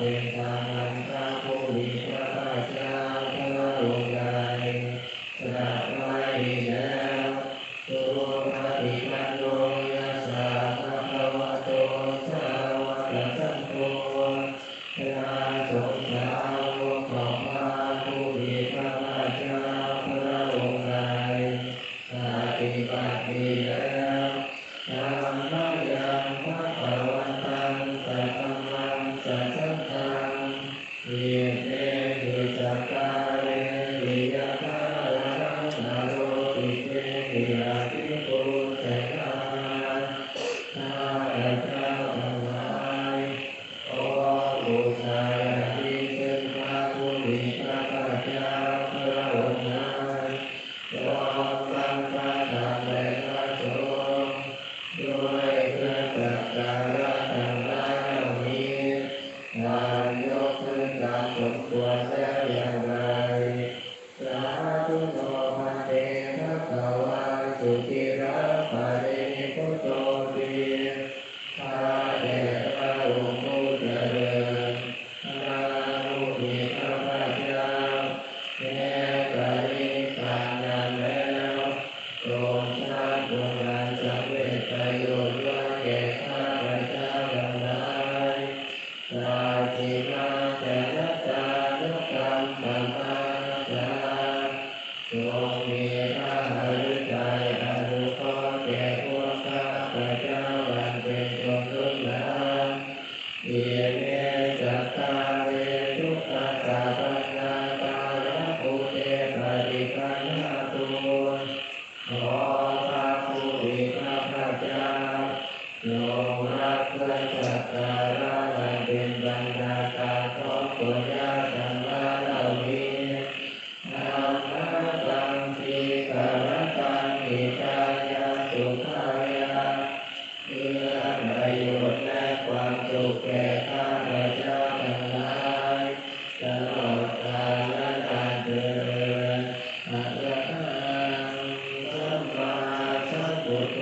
เป็นทางนำพระผู้มีพระภาคเจ้าพระองค์ใดตรัสไว้ดีแล้วสุปฏิปันโนยัสสะภะคะวะโตสาวกสังโฆพระสงฆ์สาวกของพระผู้มีพระภาคเจ้าพระองค์ใดปฏิบัติดีแล้วธัมมังยังภะคะวันตังสัทธัมมังสัจจังธังอิเตหิสักกาเรหิยะคาลังนโรติเตหิอาทิปุเสกาข้าพเจ้าทั้งหลายขอบูชาที่ซึ่งพระผู้มีพระภาคเจ้าพระองค์นั้นขอฟังพระธรรมและพระสงฆ์ด้วยเครื่องสักการะทั้งหลายเหล่านี้การยกขึ้นตามสมควรแล้วอย่างไรสาธุโนภันเตภะคะวะสุติระปะเรมิพุตโตติพระเดชพระองค์ผู้เจริญพระผู้มีพระภาคเจ้าแม้ปรินิพพานนานแล้วทรงสร้างบุญอันสำเร็จประโยชน์ไว้แก่ข้าพเจ้าทั้งหลายตราจิมาแต่ละจานุกรรมสัมมาจาทรงมีพระหฤทัยอนุเคราะห์แก่พวกข้าพเจ้าอันเป็นชนรุ่นหลังอิเมจัตตาเรทุกขสาปันนาตาระภูเตปฏิปันนาตุขอพระผู้มีพระภาคเจ้าทรงรับเครื่องสักการะอันเป็นบรรดาการของปุญญาทั้งหลายเหล่านี้ธัมมังสังคีกรตังอิทายาสุขายาเพื่อประโยชน์และความสุขแก่ข้าพเจ้าทั้งหลายตลอดกาลและนานเทอญอะระหังสัมมาสัมพุทโธ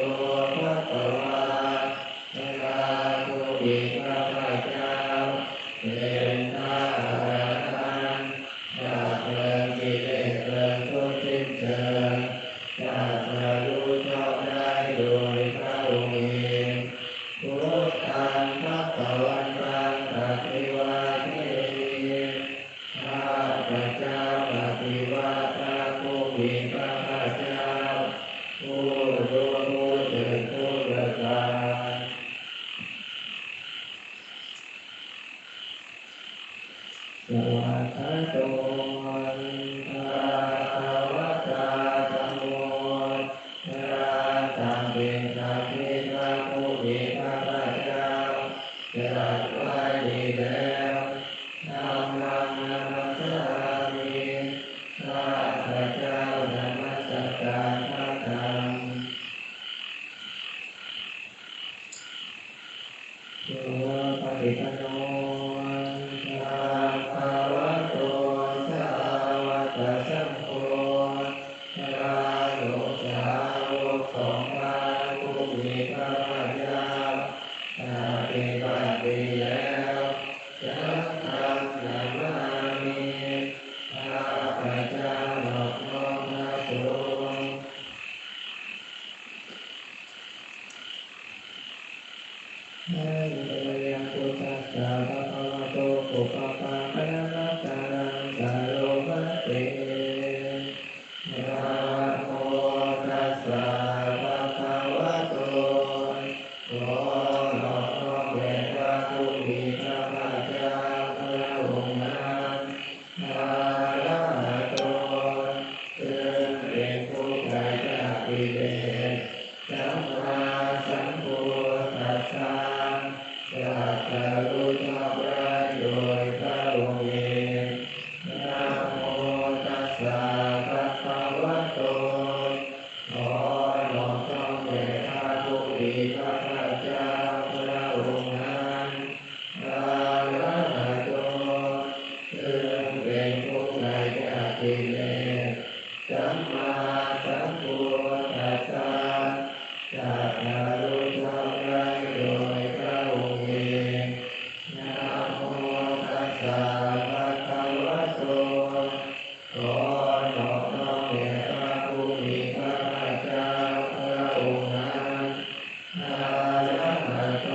ภะคะวะพระผู้มีพระภาคเจ้าเป็นพระอรหันต์ดับเพลิงกิเลสเพลิงทุกข์สิ้นเชิงตรัสรู้ชอบได้โดยพระองค์เองพุทธังภคะวันตังอภิวาเทมิข้าพเจ้าปฏิวัติพระผู้มีพระภาคเจ้าผู้รู้ผู้ตื่นผู้ประเสริฐสวากขาโตภะคะวะตาธัมโมพระธรรมเป็นธรรมที่พระผู้มีพระภาคเจ้าตรัสไว้ดีแล้วธัมมังนัมสสามิข้าพเจ้านมัสการพระธรรมสุปฏิปันโนภะคะวะโตสา สะภะคะวะโตขอนอบน้อมแด่พระผู้มีพระภาคเจ้าพระองค์นั้นอะระหะโต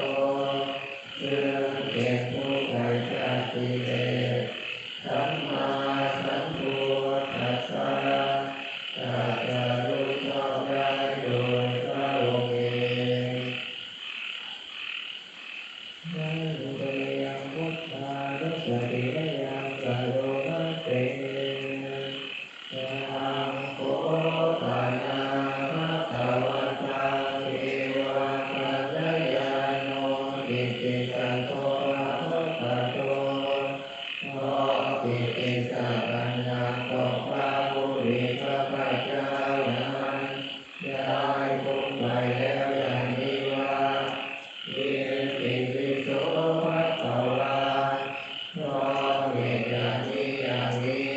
ซึ่งเป็นผู้ไกลจากกิเลสสัมมาสัมพุทธัสสะตรัสรู้ชอบได้โดยพระองค์เองนันเตยังพุทธานุสติยังกะโลมัสเตยังโคปานาภะคะวันตังเทวะปัจจายาโนอิติสันโตภะคะวะโตขอปิติสัพพัญญาของพระผู้มีพระภาคเจ้านั้นได้พ้นไปแล้วอย่างนี้ว่าอิติปิโสภะคะวะเพราะเหตุอย่างนี้อย่างนี้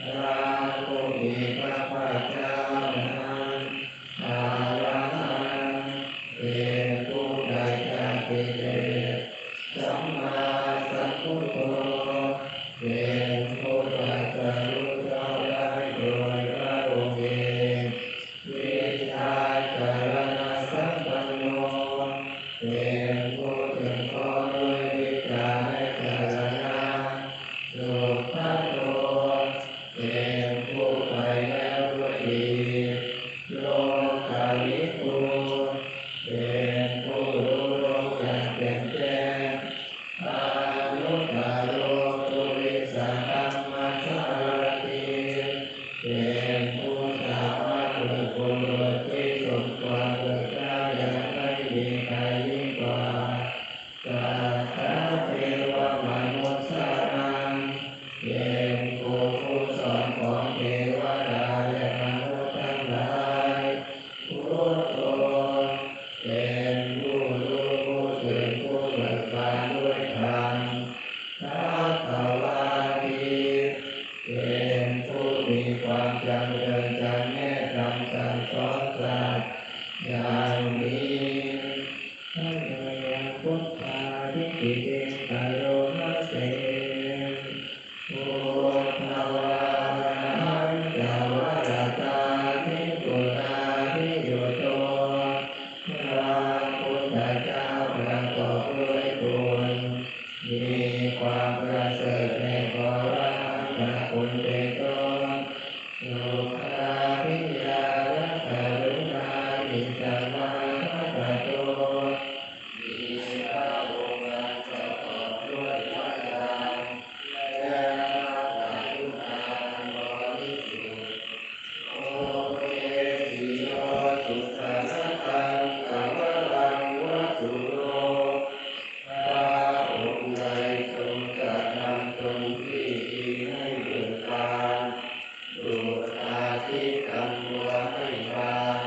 พระผู้มีพระภาคเจ้านั้นอรหันต์เป็นผู้ไกลจากกิเลสสัมมาสัมพุทโธเป็นผู้ตรัสรู้ชอบได้โดยพระองค์เองวิชาจารณสัมปันโนเป็นผู้ถึงพร้อมด้วยวิชาและจารณะสุภโตเป็นผู้ไปแล้วด้วยดีโลกาวิทูเป็นผู้รู้โลกอย่างแจ่มแจ้งอานุตตโรปุริสธัมมัสสารติเป็นผู้สามารถฝึกบุรุษที่สมควรฝึกได้อย่างไม่มีใครยิ่งกว่าสัทธะเทวมนุสสานังเป็นผู้สอนของเทวดาและมนุษย์ทั้งหลายพุทโธเป็นผู้รู้ผู้ตื่นผู้เบิกบานด้วยธรรมภคะวาทีเป็นผู้มีความจำเริญจำแนกคำสั่งสอนสัตว์อย่างนี้ท่านยังพุทธาทิฏฐิเตกะโลมัสเสพุทธวาหันจาวรตาทิปุนาทิโยโตพระพุทธเจ้าประกอบด้วยคุณมีความประเสริฐในพระหัตถคุณเป็นต้นสุขาภิญาและกรุณาอิสมาภะโตมีพระองค์นั้นประกอบด้วยพระญาณและพระกรุณาบริสุทธิ์โอเอหิโยสุตตะตังอวรังวัตถุโลพระองค์ใดทรงกระทำตนที่ดีให้เบิกบานดุจอาทิตย์กำบัวให้บาน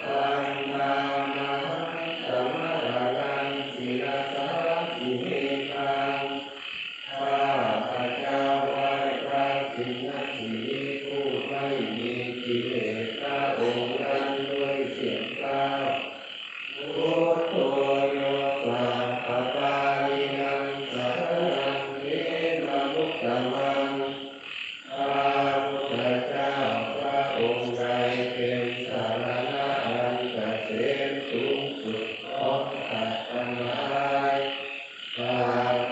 ปัญญามหันตมะระรังศิรสาสิเมธังข้าพระเจ้าไหว้พระสิงห์สีผู้ไม่มีกิเลสพระองค์นั้นด้วยเสียงกล้าวพุทโธโยสัพพปาริยังสรณังเทนะมุตตมังพระพุทธเจ้าพระองค์ใดเป็นสรณะอันเกษมสูงสุดของสัตว์ทั้งหลายปา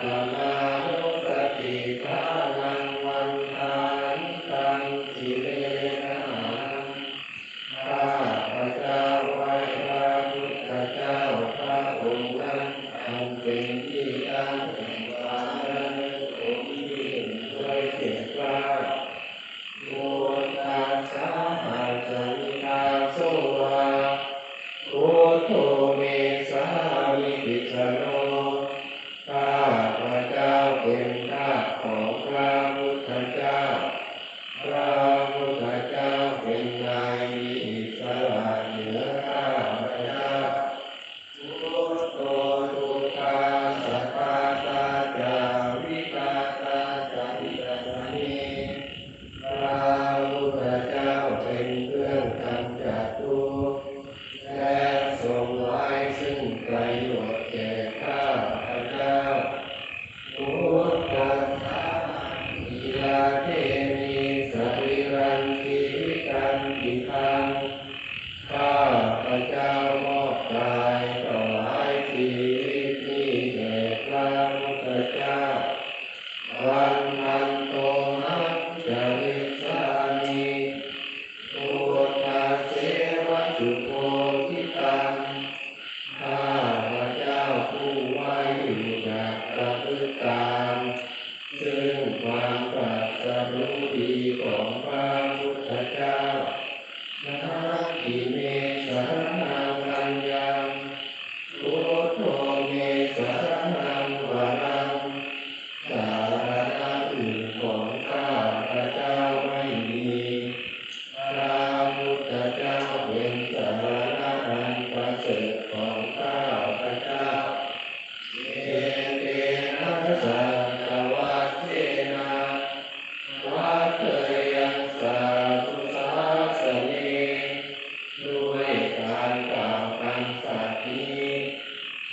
ตมานุสติภาลังวันทานิตังสิเลนะข้าพระเจ้าไหว้พระพุทธเจ้าพระองค์นั้นอันเป็นที่ตั้งแห่งความระลึกองค์ยิ่งด้วย รู้ดีของพระพุทธเจ้านาทิเมสรณังอัญญังพุทโธเมสรณังวรังสารณะอื่นของข้าพระเจ้าไม่มีพระพุทธเจ้าเป็นสารณะอันประเสริฐของข้าพระเจ้าเอเตนะสัจวัตเทนะวัตเตยังสาธุสาสเนด้วยการกล่าวคำสัตย์นี้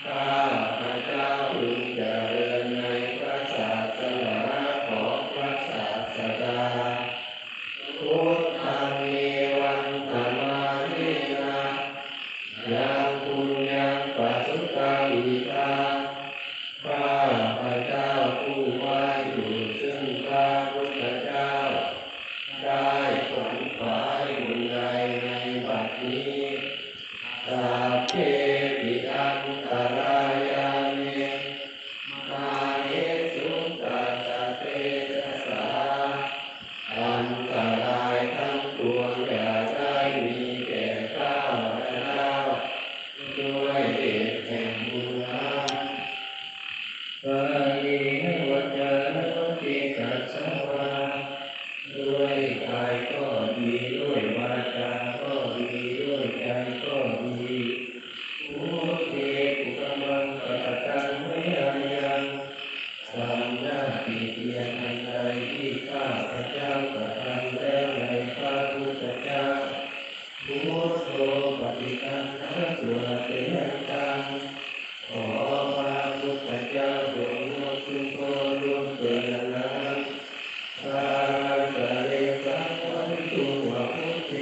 ข้าพระเจ้าพึงเจริญในพระศาสนาของพระศาสดาพุทธังเมวันธรรมานินายังปุญญังปัสสุตาอิตาข้าพระเจ้าผู้ไหว้อยู่ซึ่งพระพุทธเจ้าได้ขวนขวายบุญใดในบัดนี้สัพเพปิอันตรายาเนมาเนสุตัสสะเตชะสาอันตรายทั้งปวงอย่าได้มีแก่ข้าพระเจ้าด้วยเดชแห่งบุญนั้นปานิวัจนะติกัสสวะด้วยกายก็ดีด้วยวาจาก็ดีด้วยใจก็ดีอุเทกุกมังปะตังเมยังยังทำหน้าที่เพียรอันใดที่ข้าพระเจ้ากระทำแล้วในพระพุทธเจ้าพุทโธปฏิคันหาสุรเตตังขอพระพุทธเจ้าจงงดซึ่งโทษล่วงเกินนั้นพระสะเดสังวันตุวะพุทเท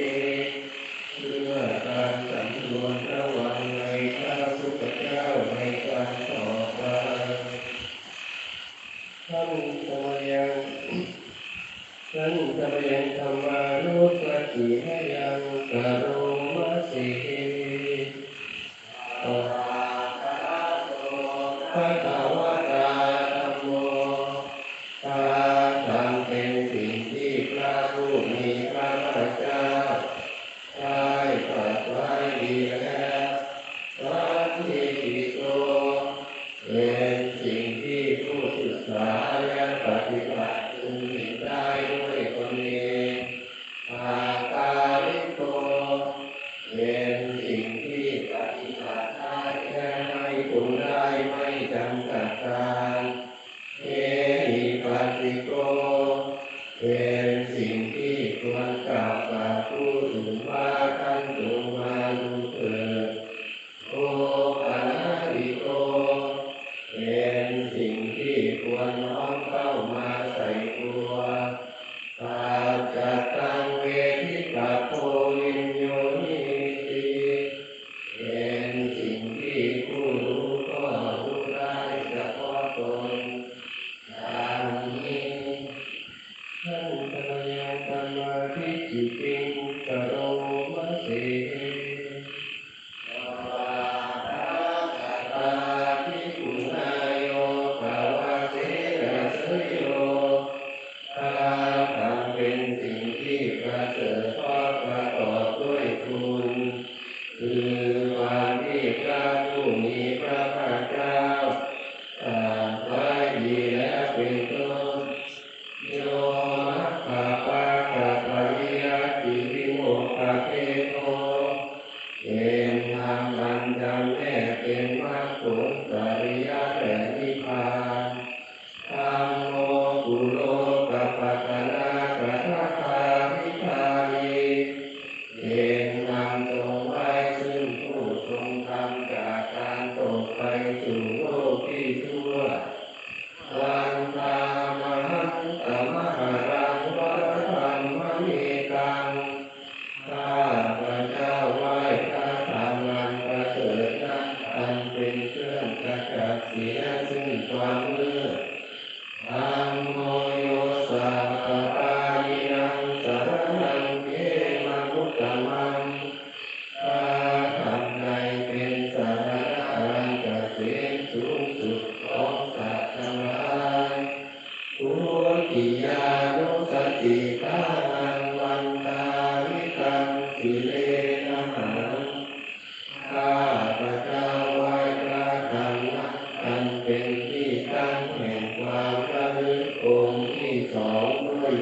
เพื่อการสำรวมระวังในพระพุทธเจ้าในการต่อไปท่านสมัยยังท่านสมัยยังธรรมานุสติให้ยังกโรมัสสิภะคะวะตาธัมโมพระธรรมเป็นสิ่งที่พระผู้มีพระภาคเจ้าได้ตรัสไว้ดีแล้วพระทิฏฐิโกเป็นสิ่งที่ผู้ศึกษาและปฏิบัติพึงเห็นได้ด้วยตนเองอาการิโกเป็นสิ่งที่ปฏิบัติได้แค่ไม่ปรุงได้ไม่จำกัดการเอหิปัสสิโกเป็นสิ่งที่ควรกล่าวกับผู้อื่นว่าท่านจงมาดูเถิดโอปัญญิโกเป็นสิ่งที่ควรน้อมเข้ามา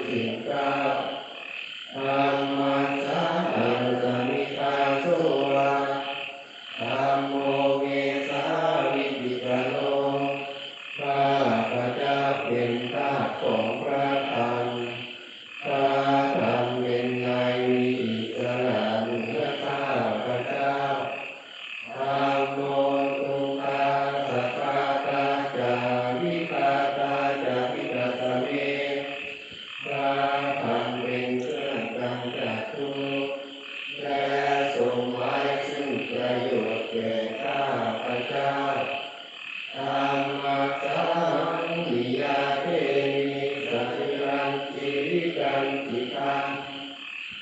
สิบเก้าธัมมัสสะสมิทาโสวะธัมโมเวสาวิปิกโนข้าพระเจ้าเป็นทาสของพระธรรมพระธรรมเป็นนายมีอิสระเหนือข้าพระเจ้าธัมโมตุตาสัพพะตาจาวิคาตาจาวิกัสสะเมพระธรรมเป็นเครื่องกำจัดทุกข์และทรงไว้ซึ่งประโยชน์แก่ข้าพระเจ้าธัมมัสสะวิยาเทมิสัจจันติริกันติตัง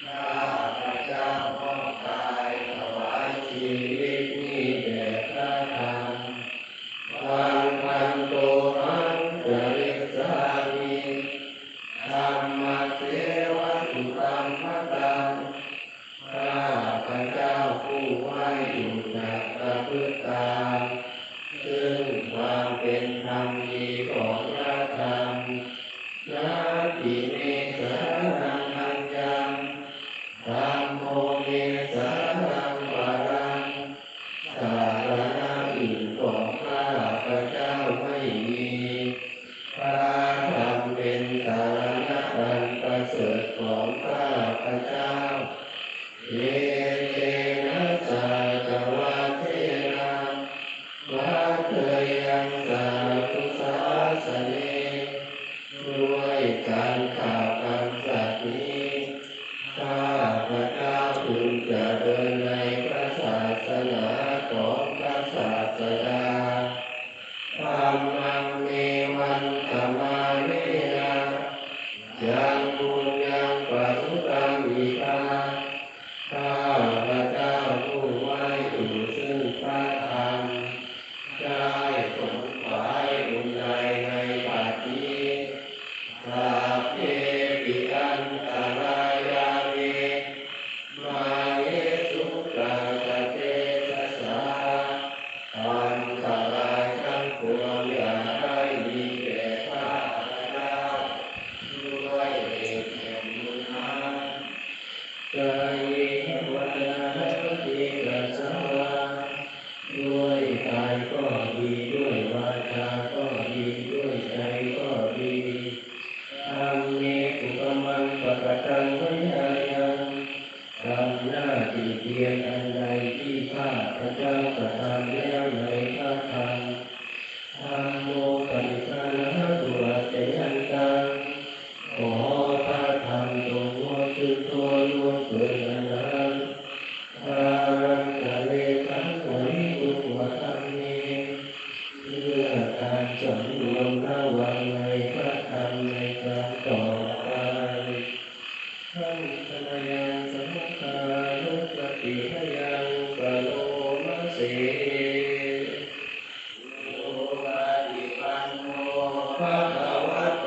ข้าพระเจ้ามอบกายถวายชีวิตนี้แด่พระธรรมวังคันโตหังจริสสามิธัมมัสเสวะตุธัมมตังข้าพระเจ้าผู้ไว้อยู่จักประพฤติตามซึ่งความเป็นธรรมดีของพระธรรมนาทิเมสานังอัญญังธัมโมเมสานังวารังสารณะอื่นของข้าพระเจ้าไม่มีพระธรรมเป็นสารณะอันประเสริฐของข้าพระเจ้าเยเตนะสาจวะเทนะวัฏเทยังสาธุสาสเนด้วยการข่าวคำสัตย์นี้ข้าพระเจ้าพึงจะเดินในพระศาสนาของพระศาสดาธัมมังเมวันธรรมาเนนะยังบุญยังปัสสุตังอิทาข้าพระเจ้าผู้ไว้อยู่ซึ่งพระธรรมได้ขนขวายบุญใดในบัดนี้สัพเพปิอันตรายาเมมาเยสุขังสเตทัสสะอันตรายทั้งปวงอย่าได้มีแก่ข้าพระเจ้าด้วยเหตุแห่งบุญนั้นกายวัจนะติกัสสวะด้วยกายก็ดีด้วยวาจาก็ดีด้วยใจก็ดีธัมเมตุกมังปะกตังวะยายังทำหน้าที่เพียรอันใดที่ข้าพระเจ้ากระทำแล้วในพระธรรมธัมโมปริภานะตุอัจฉยันตังขอพระธรรมจงงดคือตัวล่วงเกินอันนั้นทารังกะเลขังไหวอุปวะธรรมเมเพื่อการสำรวมระวังในพระธรรมในการต่อไปทั้งขณะยังสัมภารุปฏิหยังกะโลมะเสโอปาติปันโนภะคะวะโต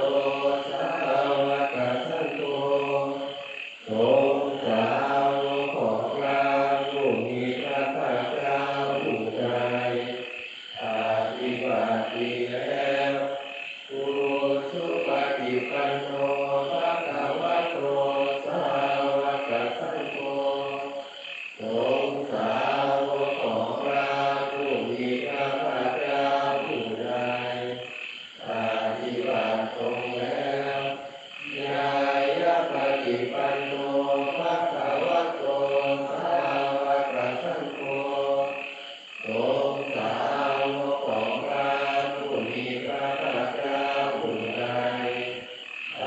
สาวกสังโฆสงฆ์สาวกของพระผู้มีพระภาคเจ้าผู้ใดปฏิบัติดีแล้วปุถุปฏิปันโนภะคะวะโตสาวกสังโฆสงฆ์สาวกของพระผู้มีพระภาคเจ้าผู้ใดปฏิบัติตรงแล้วญาญาปฏิปันโนภะคะวะโตสาวกสังโฆสงฆ์สาวกของพระผู้มีพระภาคเจ้าผู้ใดป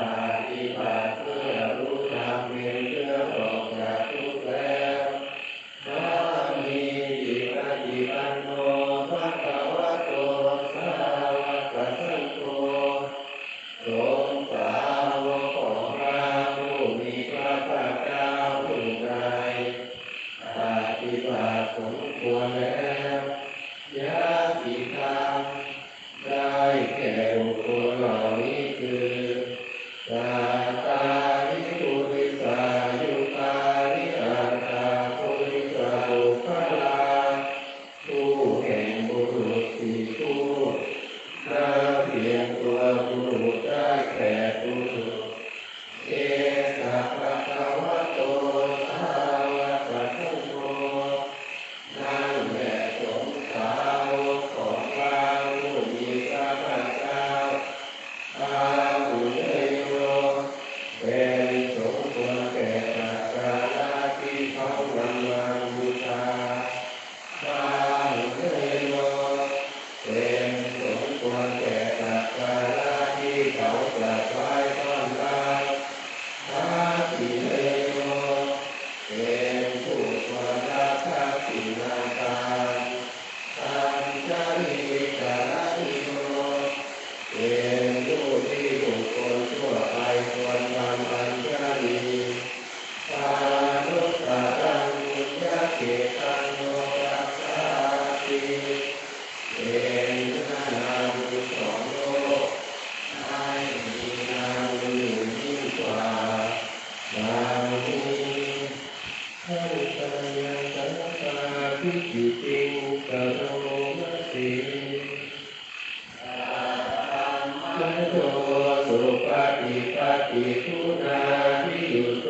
สุปฏิปัตติคุณาภิยุโต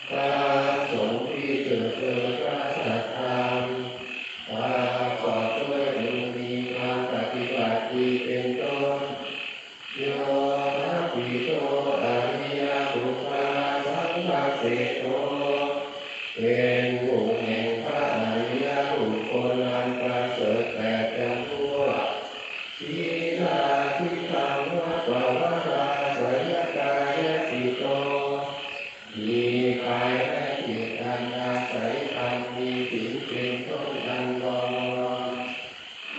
พระสงฆ์ที่เจริญพระสัทธรรมประกอบด้วยบุญมีความปฏิบัติดีเป็นต้นโยนะภิโตอริยบุคคลสังฆเสโตเป็นบุญแห่งพระอริยบุคคลอันประเสริฐแปดจำพวกศีลาธิธรรมะปวาราสยกายสิโตมีกายและจิตอันอาศัยธรรมมีศีลเป็นต้นอันรอง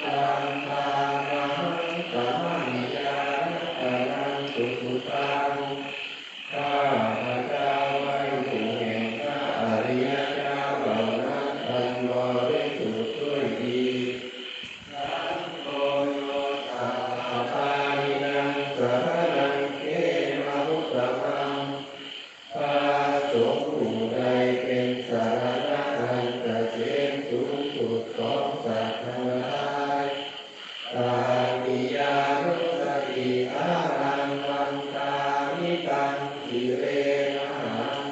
ตัมมะมังสัมมานิยานัตตังสุสุตังข้าพระเจ้าไว้ผู้แห่งพระอริยเจ้าเหล่านั้นอันบริสุทธิ์ด้วยดีสังโฆโยสัพพานินังสรณังเขมามุตตมังพระสงฆ์ผู้ใดเป็นสรณะอันเกษมสูงสุดของสัตว์ทั้งหลายตามิยานุสติอารังวันตามิตังสิเรนะหัง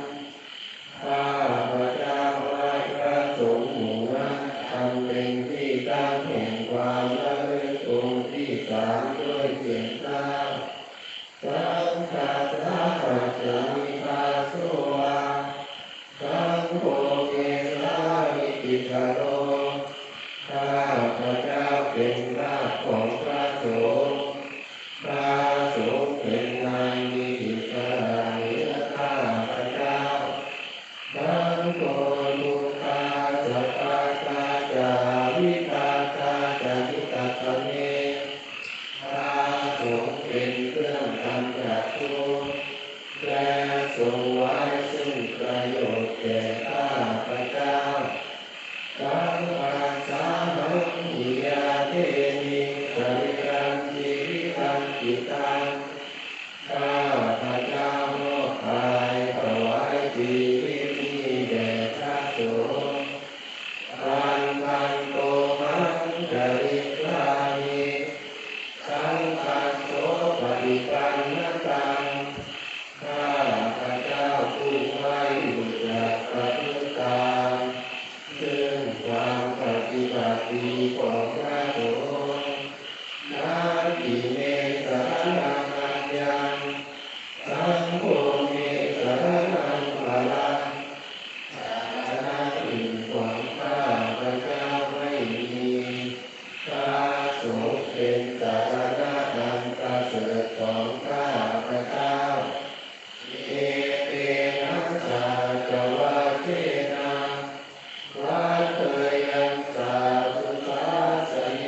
ข้าพระเจ้าไหว้พระสงฆ์หมู่นั้นอันเป็นที่ตั้งแห่งความระลึกองค์ที่สามด้วยเสียงกล้าวสังฆัสสะปัจจมิภาโสวาสังโฆเกสามิติสโรข้าพระเจ้าเป็นรากของพระสงฆ์พระสงฆ์เป็นนายมีอิสระเหนือข้าพระเจ้าสังโฆทุกขาสัพพะตาจาวิตาตาจานิตาตเนพระสงฆ์เป็นเครื่องกำจัดทุกข์และทรงไว้ซึ่งประโยชน์แก่ข้าพระเจ้าสังฆัสสะหังหิยาเทมิปริรันติวิรันติตังข้าพระเจ้ามอบกายถวายชีวิตนี้แด่พระสงฆ์ปันพันโตมังจริกานิสังฆัสโสปฏิปันนตังข้าพระเจ้าผู้ไว้อยู่จากปฏิตามซึ่งความปฏิบัติดีของพระสงฆ์นาทิเมสรณังอัญญังสังโฆเมสรณังพลังศาสนาอื่นของข้าพระเจ้าไม่มีพระสงฆ์เป็นศาสนาอันประเสริฐของข้าพระเจ้าเอเตนะสาจวะเทนะวัดเทยังสาธุสาสเน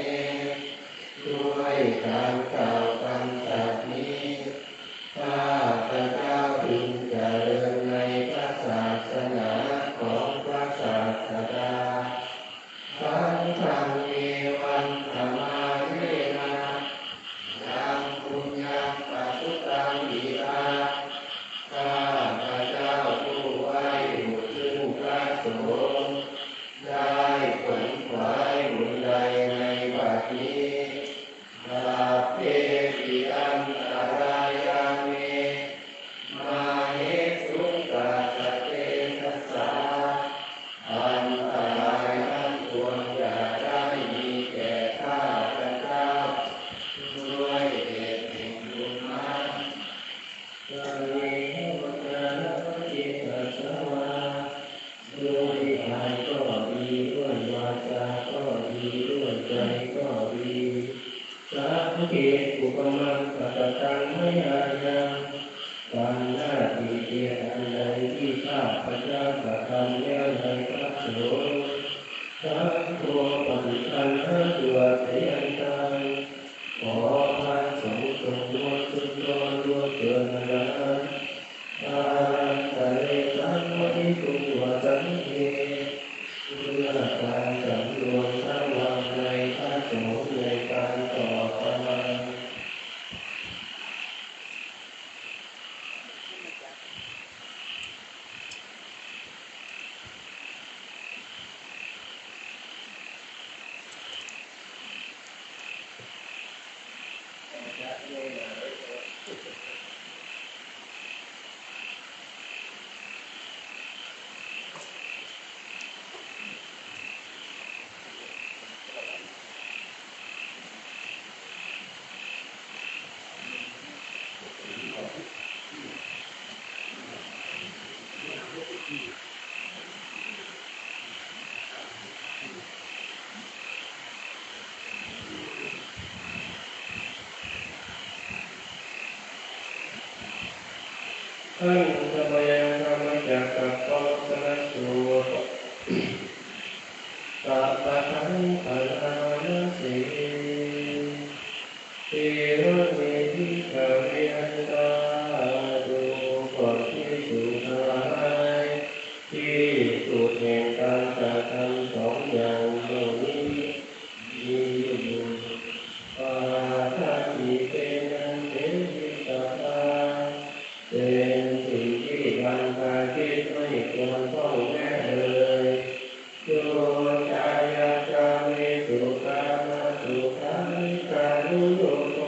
ด้วยการกล่าวคำสัตย์นี้ข้าพระเจ้าพึงเจริญในพระศาสนาของพระศาสดาสังฆังเอวันธรรมาเยนะยังปุญญังปัจจุตังอิทาข้าพระเจ้าผู้ไว้อยู่ซึ่งพระสงฆ์ได้ขวนขวายบุญใดในบัดนี้สัพเพปิอันตรายาเมมาเหสุตัสสะเตทัสสะอันตรายทั้งปวงอย่าได้มีแก่ข้าพระเจ้าด้วยเดชแห่งบุญนั้นสาลีพุทธะจิตตสวาด้วยกายก็ดีด้วยวาจาก็ดีด้วยใจก็ดีสังเกตอุปมังปัตตังไม่อายังการหน้าที่เกียรติอันใดที่ข้าพระเจ้ากระทำแล้วในพระสงฆ์สังโฆปฏิปันนะตัวเสียงตังขอพระสงฆ์ทรงงดสุดยอดล่วงเกินนั้นอารันตะเลสังวริตุวสังเกเพื่อการสำรวมระวังในพระสงฆ์ในการต่อไป ขันธมยังธรรมจักรปวัตนสูตรสัพพะทังพลานาสีทีระเมธิขเวอันตาดูก่อนที่สุดท้ายที่สุดแห่งการกระทำสองอย่างเหล่านี้มีอยู่ปาทานิเตนะเตวิตตาเป็นสิ่งที่บรรพชิตไม่ควรท่องแน่เลยโยจายาจามิสุขามสุขามิกานุโยโต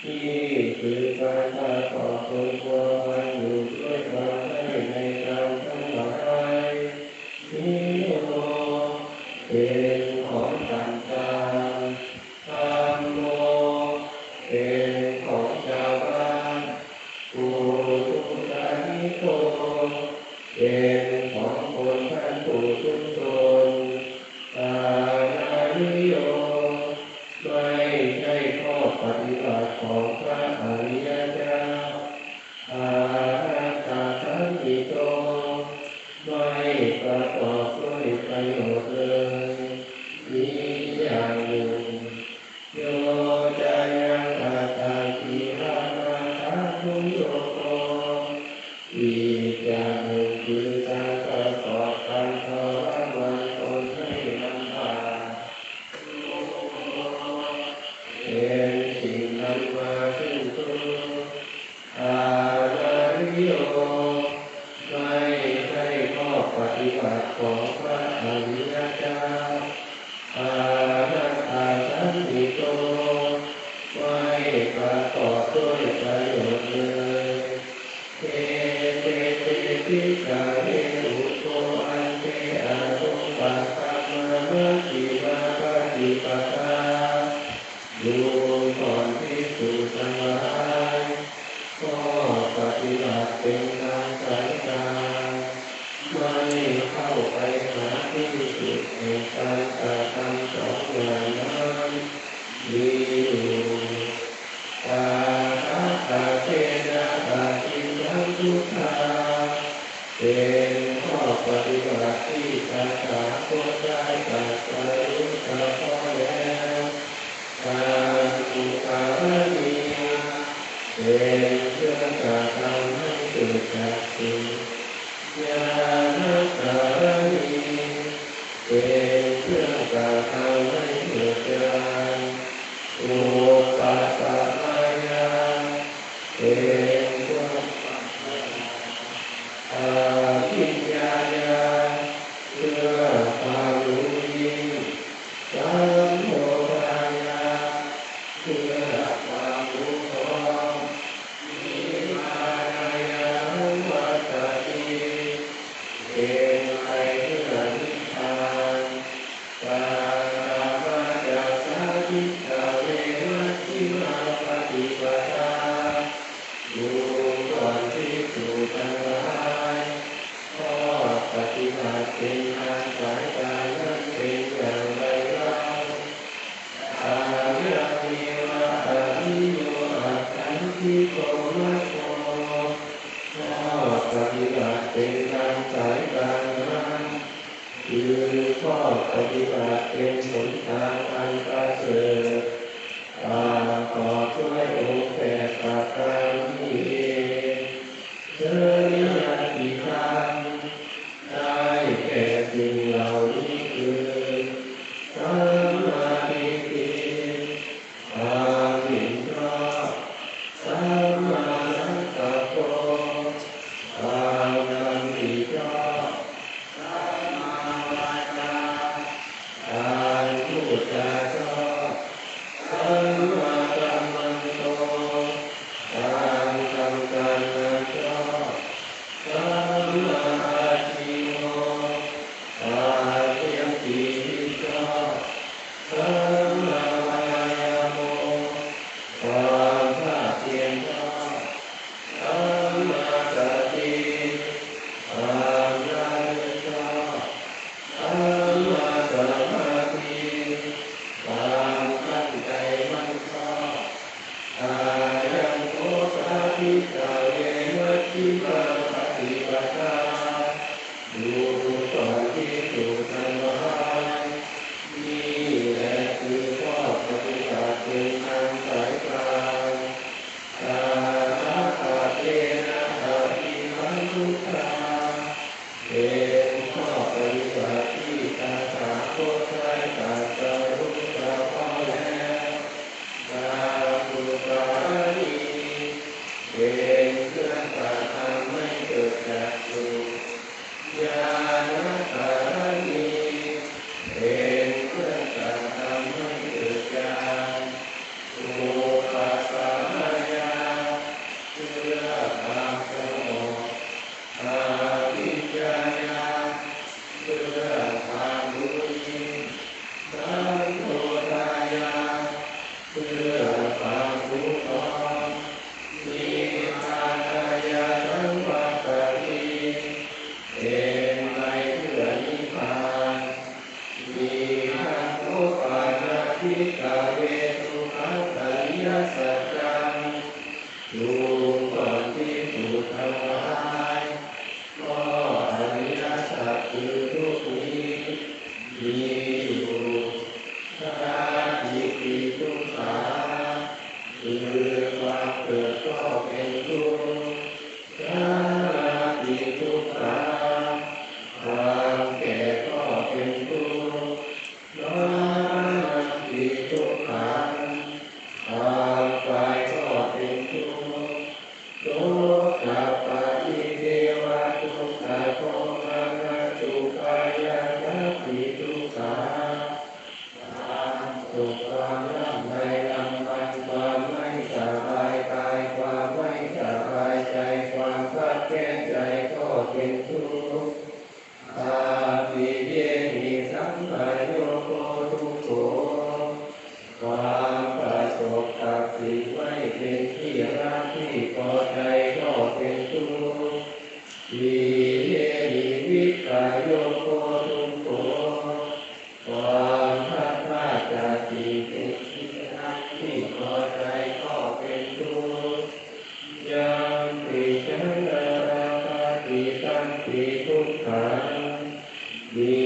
นี่คือการประกอบตัวความอยู่ด้วยความไม่ในกรรมทั้งหลายนิโรเป็นของต่างๆธรรมโมเป็นของชาวบ้านปุถุชนนิโกเป็นของคนท่านผู้ทุกชนปานานิโยไม่ใช่ข้อปฏิบัติของพระอริยเจ้าอาหัตถสันติโตไม่ประกอบด้วยประโยชน์เลยมีอย่างหนึ่งโยจายังอัตตากิรามาทัพพุโยโกอีกอย่างหนึ่งคือการประกอบการทรมานตนให้ลำบากเป็นสิ่งนำมาซึ่งทุกข์อานาริโยไม่ใช่ข้อปฏิบัติของพระอริยเจ้าอานัตตาสันติโกไม่ประกอบด้วยประโยชน์เลยเตเตเตปิกาเรอุโตอันเตอาตุปัสสะมะมะจิมาปฏิปทาดูก่อนภิกษุทั้งหลายก็ปฏิบัติเป็นทางสายกลางไม่เข้าไปหาที่สุดแห่งการกระทำสองอย่างนั้นมีอยู่ตาทัตตาเทนะตาจินทังทุกขาเป็นข้อปฏิบัติที่ตถาคตได้ตรัสรู้เฉพาะแล้วการอุปาณีเป็นเครื่องกระทำให้เกิดจากสิ่งญาณการณีเป็นเครื่องกระทำให้เกิดญาณอุปัฏฐมายาเป็นเครื่องอภิญญาญาเพื่อความรู้ยิ่งสัมโพธายาเพื่อความรู้พร้อมนิพพานายาวัตติเป็นไปเพื่อนิพพานปารามาจัสสะทิฏฐาเวมัชฌิมาปฏิปทาดูก่อนภิกษุทั้งหลายข้อปฏิบัติเป็นทางสายกลางนั้นเป็นอย่างไรเล่าอายัมมิวะอภิโยอัตถังคิโกมะโคข้อปฏิบัติเป็นทางสายกลางนั้นคือข้อปฏิบัติเป็นหนทางอันประเสริฐประกอบด้วยองค์แปดประการนี้เองเจริญญาติธรรมได้แก่สิ่งเหล่านี้คือสัมมาทิฏฐิความเห็นชอบสัมมาสังกัปโปความดำริชอบสัมมาวาจาการพูดจาชอบสัมมากัมมันโตการทำการงานชอบสัมมาอาชีโวการเลี้ยงชีวิตชอบสัมมาวายาโมความภาคเพียรชอบสัมมาสติความระลึกชอบสัมมาสมาธิความตั้งใจมั่นชอบอายังโกสาธิกาเวมัชฌ ก่อนที่สุดทั้งหลายก็อริยสัจคือทุกข์นี้มีอยู่ถ้าทิฏฐิทุกขาคือความเกิดก็เป็นทุกข์ถ้าทิฏฐิทุกขาความแก่ก็เป็นทุกข์ถ้าทิฏฐิทุกขาความตายก็เป็นทุกข์ทุกขปฏิเทวะทุกขโทมนัสสุขายาทัพพิทุกขาความสุขความร่ำไรรำพันความไม่สบายกายความไม่สบายใจความคับแค้นใจก็เป็นทุกข์อาภิเยหิสัมปโยโคทุกโขความประสบกับสิ่งไม่เป็นที่รักที่พอใจก็เป็นทุกข์วิเยหิวิกายโยโคทุกโขความพลาดพลาดจากสิ่งเป็นที่รักที่พอใจก็เป็นทุกข์ยังปิฉันนาราคาติตังปิทุกขังมี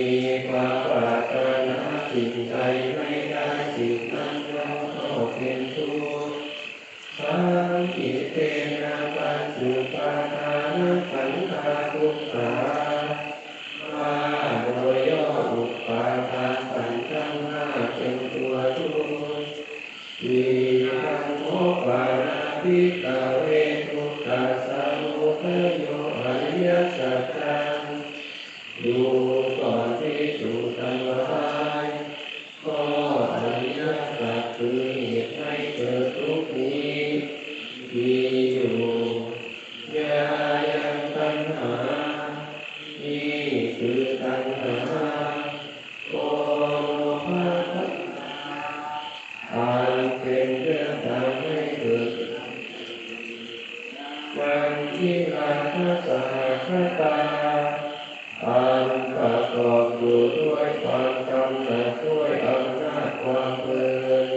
ความปรารถนาสิ่งใดไม่ได้สิ่งนั้นเราก็เป็นทุกข์สังกิเตนะปัญจุปาทานขันธาทุกขาว่าโดยย่ออุปาทานขันธ์ทั้งห้าเป็นตัวทุกข์วิคันโทปานาภิกขเวทุกขสามุทัยโยอริยสัจจังดูก่อนที่สุดทั้งหลายก็อริยสัจคือเหตุให้เกิดทุกข์นี้มีอยู่ยายังตัณหานี่คือตัณหาโอโลภะอันเป็นเรื่องทำให้เกิดวันที่ราคะสหคตาอันประกอบอยู่ด้วยความกำหนัดด้วยอำนาจความเพลิน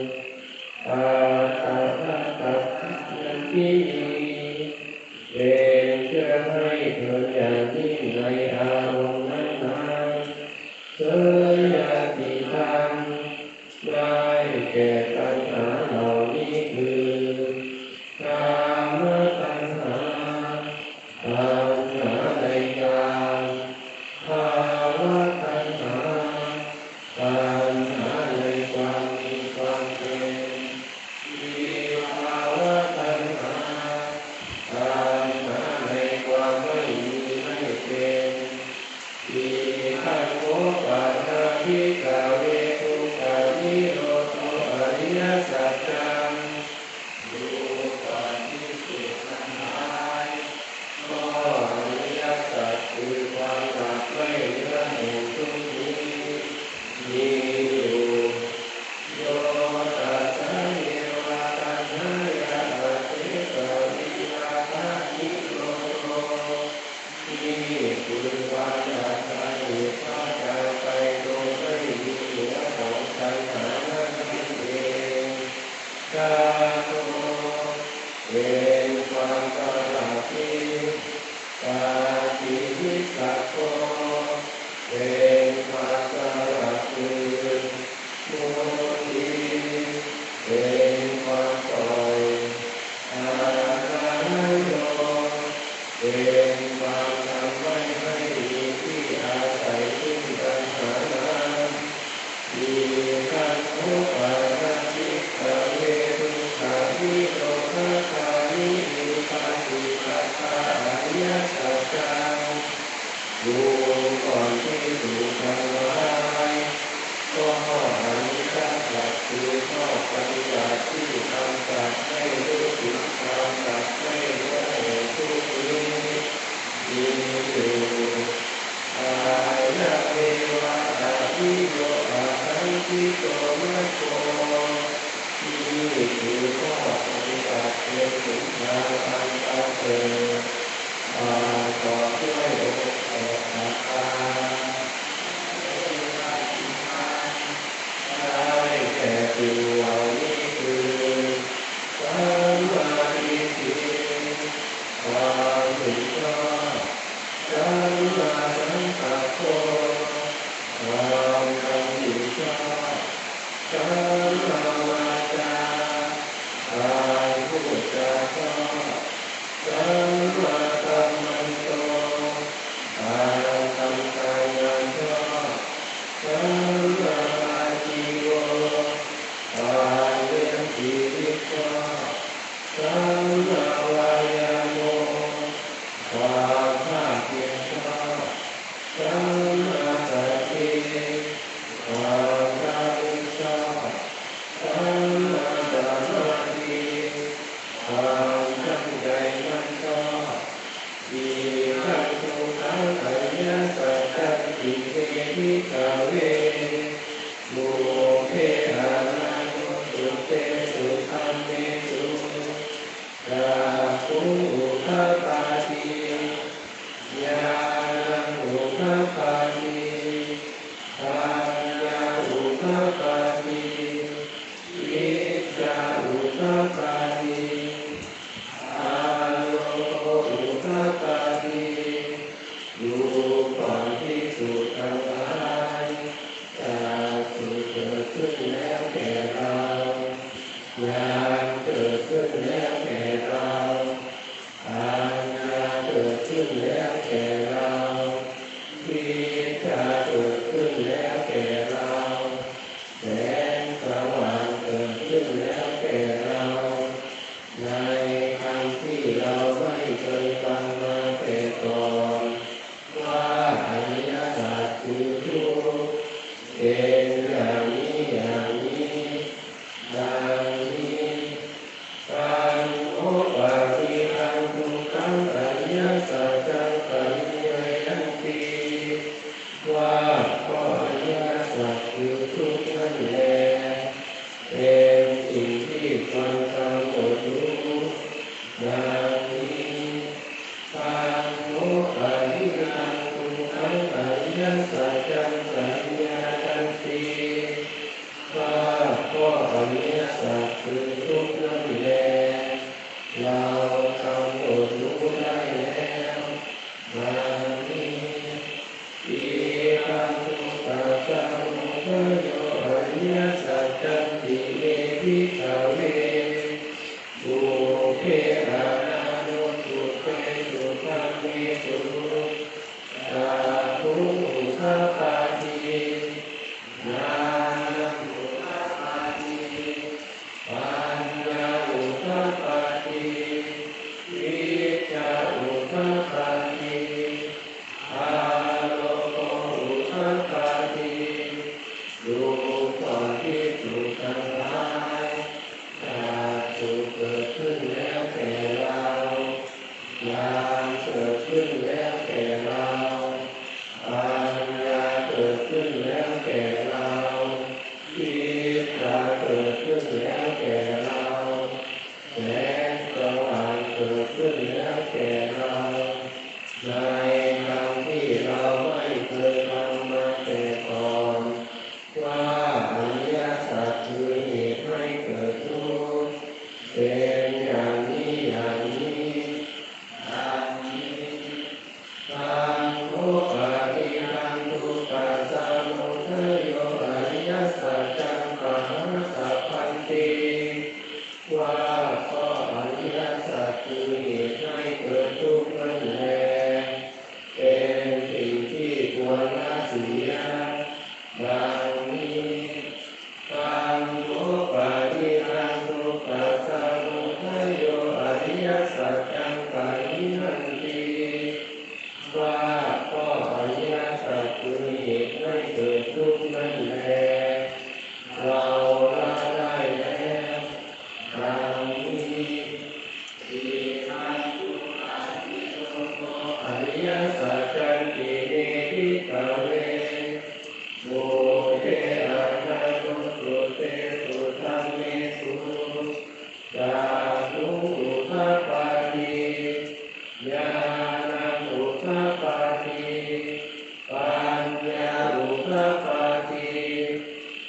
อาตาตัดยันที่เป็นเครื่องให้เพลินอย่างยิ่งในอารมณ์นั้นๆเสยยติธรรมได้แก่ตัณหาเหล่านี้คือกามตัณหาตัณหาในกามภาวะตัณหาตัณหาในความมีความเป็นวิภาวะตัณหาตัณหาในความไม่มีไม่เป็นวิคันโทปานาภิกขเวทุกขานิโรธอริยสัจจังดูก่อนที่สุดทั้งหลายก็อริยสัจคือความดับไม่เหลือแห่งทุกข์นี้มีอยู่โยตัสสะเยวะตัณหายะอาเสสะวิราคะนิโรธนี่คือความดับไปพาจากไปโดยไม่มีเหลือของตัณหานั้นเองกาโตเป็นความกำหนัดที่ปาฏิวิสัตโตเป็นความกำหนัดคือมุทิเป็นความปล่อยอาการโยเป็นความทำไม่ให้มีที่อาศัยซึ่งตัณหานั้นมีขันโทปานาภิกขเวทุกขานิโรธคานิมีปฏิปัฏฐาอริยสัจจังดูก่อนที่สุดทั้งหลายก็อริยสัจคือข้อปฏิบัติที่ทำจักให้รู้ถึงความดับไม่เหลือแห่งทุกข์นี้มีอยู่อายะเมวะอาภิโยอาคันติโตมะโกนี่คือข้อปฏิบัติเป็นถึงทางอันประเสริฐต่อด้วยองค์แห่งศรัทธาได้แก่สิ่งเหล่านี้คือสัมมาทิฏฐิ ขเวบุเพอานังสุเตสุธัมเมสุตาภูอุทธัปปาติญาณังอุทธัปปาติปัญญาอุทธัปปาติวิชชาอุทธัปปาติอาโลโกอุทธัปปาติดูก่อนภิกษุทั้งหลายจากสุเกิดขึ้นแล้วแก่เราญาณเกิดขึ้นแล้วแก่เราปัญญาเกิดขึ้นแล้วแก่เราวิชาเกิดขึ้นแล้วแก่เราแสงสว่างเกิดขึ้นแล้วแก่เราในคำที่เราไม่เคยฟังมาแต่ก่อนว่าอริยสัจคือทุกข์เป็นอย่างนี้อย่างนี้ดังนี้การโอปาทิอังทุกขังอริยสัจจังปริยันติว่าก็อริยสัจคือทุกข์นั่นแหละเป็นสิ่งที่ควรกำหนดรู้ดังนี้การโอปาทิอังทุกขังอริยสัจจังปริยันติว่าก็อริยสัจคือทุกข์นั่นแหละเรากำหนดรู้ได้แล้วดังนี้อิทังทุกขังสมุทัยโยอริยสัจจันติเมภิกขเวบุเพอานันโนสุเตสุธัมเมสุตาภูอุทธัปปาติญาณังอุทธัปปาติปัญญาอุทธัปปาติวิชชาอุทธัปปาติอาโลโกอุทธัปปาติดูก่อนภิกษุทั้งหลายจากสุเกิดขึ้นแล้วแก่เราญาณเกิดขึ้นแล้วแก่เราปัญญาเกิดขึ้นแล้วแก่เราวิชาเกิดขึ้นแล้วแก่เราแสงสว่างเกิดขึ้นแล้วแก่เราในคำที่เราไม่เคยฟังมาแต่ก่อนว่าอริยสัจคือเหตุให้เกิดทุกข์เป็นอย่างนี้อย่างนี้ดังนี้ตังโอปาทิตังทุกขังสมุทัยโยอริยสัจจังปะหังสัพพันติว่าก็อริยสัจคือเหตุให้เกิดทุกข์นั่นแหละเป็นสิ่งที่ควรละเสียดังนี้ตังโอปาทิตังทุกขังสมุทัยโยอริยสัจจังปริยันติว่าก็อริยสัจคือเหตุให้เกิดทุกข์นั่นแหละเราละได้แล้วดังนี้อิทังทุกขังนิโรโธอริยสัจจันติเนภิกขเวบุเพอานันโนสุเตสุธัมเมสุตาภูอุทธัปปาติญาณังอุทธัปปาติปัญญาอุทธัปปาติ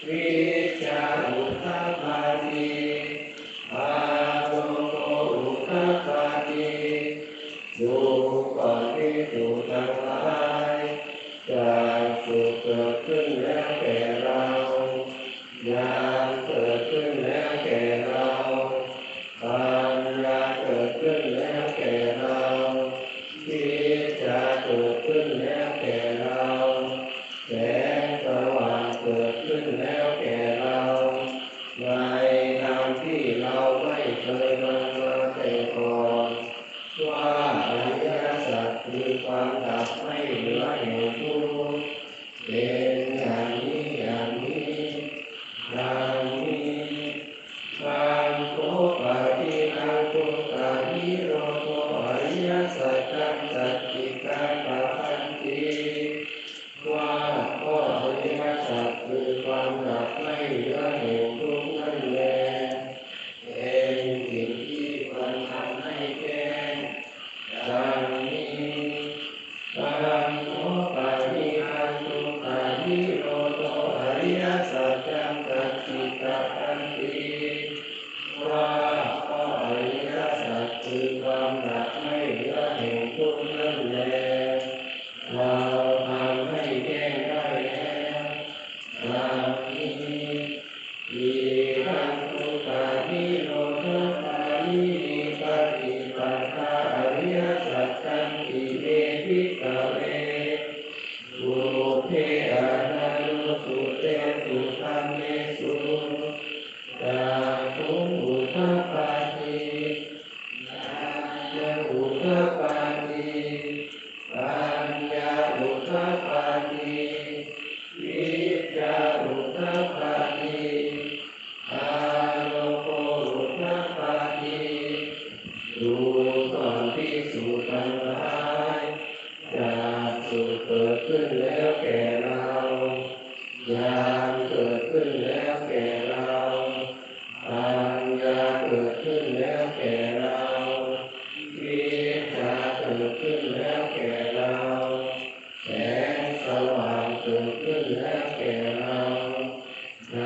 วิชชาอุทธัปปาติอาโลโกอุทธัปปาติดูก่อนภิกษุทั้งหลายจากสุเกิดขึ้นแล้วแก่เราญาณเกิดขึ้นแล้วแก่เราปัญญาเกิดขึ้นแล้วแก่เราวิชาเกิดขึ้นแล้วแก่เราแสงสว่างเกิดขึ้นแล้วแก่เราในทางที่เราไม่เคยฟังมาแต่ก่อนว่าอริยสัจคือความดับไม่เหลือแห่งทุกข์เป็นอย่างนี้อย่างนี้ดังนี้ตังโอปาทิตังทุกขังนิโรโธอริยสัจจังสัจจิกังปะหันติว่าก็อ อุทธัปปาติปัญญาอุทธัปปาติวิชชาอุทธัปปาติอาโลโกอุทธัปปาติดูก่อนภิกษุทั้งหลายจากสุขเกิดขึ้นแล้วแก่เราญาณเกิดขึ้นแล้วแก่เราปัญญาเกิดขึ้นแล้วแก่เราวิชาเกิดขึ้นแล้วแก่เราแสงสว่างเกิดขึ้นแล้วแก่เราใน